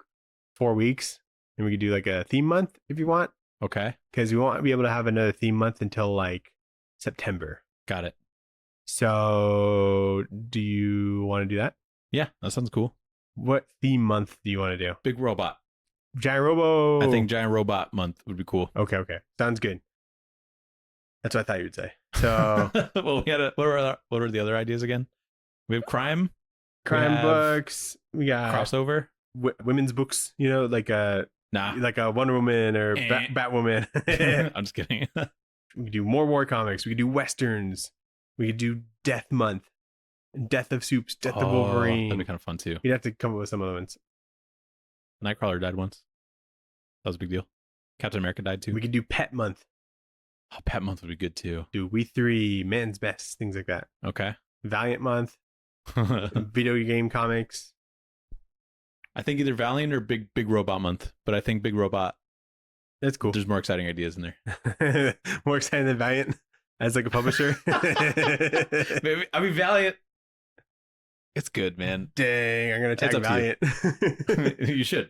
4 weeks, and we could do like a theme month if you want.
Okay.
Because we won't be able to have another theme month until like September.
Got it.
So, do you want to do that?
Yeah, that sounds cool.
What theme month do you want to do?
Big robot.
Giant Robo.
I think Giant Robot month would be cool.
Okay. Sounds good. That's what I thought you would say. So,
well, we had what were the other ideas again? We have crime
books. We got
crossover,
women's books. You know, like a Wonder Woman or Batwoman.
I'm just kidding.
We could do more war comics. We could do westerns. We could do Death Month, Death of Soups, Death of Wolverine.
That'd be kind of fun too.
You'd have to come up with some other ones.
Nightcrawler died once. That was a big deal. Captain America died too.
We could do Pet Month.
Oh, Pet Month would be good too.
Do We Three, Man's Best, things like that.
Okay.
Valiant Month. Video game comics.
I think either Valiant or Big Robot Month, but I think Big Robot.
That's cool.
There's more exciting ideas in there.
More exciting than Valiant as like a publisher.
Maybe, I mean, Valiant. It's good, man.
Dang, I'm gonna tag Valiant.
You should.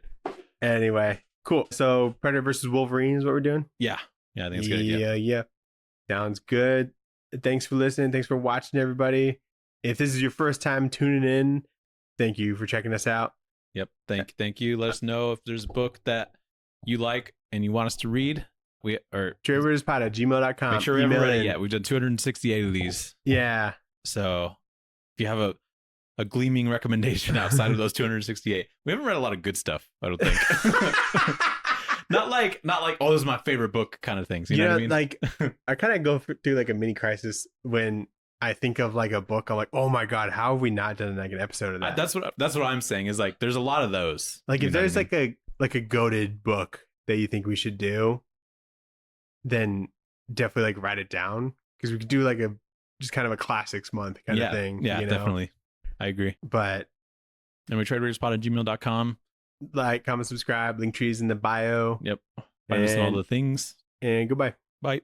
Anyway, cool. So Predator versus Wolverine is what we're doing.
Yeah, I think it's good.
Yeah. Sounds good. Thanks for listening. Thanks for watching, everybody. If this is your first time tuning in, thank you for checking us out.
Yep. Thank you. Let us know if there's a book that you like and you want us to read. We are
tradewaiterspod@gmail.com.
Make sure we haven't read it yet. We've done 268 of these.
Yeah.
So if you have a gleaming recommendation outside of those 268, we haven't read a lot of good stuff, I don't think. not like oh, this is my favorite book kind of things. You know what I mean?
Like I kind of go through like a mini crisis when I think of like a book. I'm like, oh my god, how have we not done like an episode of that?
That's what I'm saying is like there's a lot of those.
Like if there's like a goated book that you think we should do, then definitely like write it down, because we could do like a just kind of a classics month kind of thing.
Yeah, definitely. I agree.
But
anyway, tradewaiterspod@gmail.com.
Like, comment, subscribe. Linktree's in the bio.
Yep. Find us on all the things.
And goodbye.
Bye.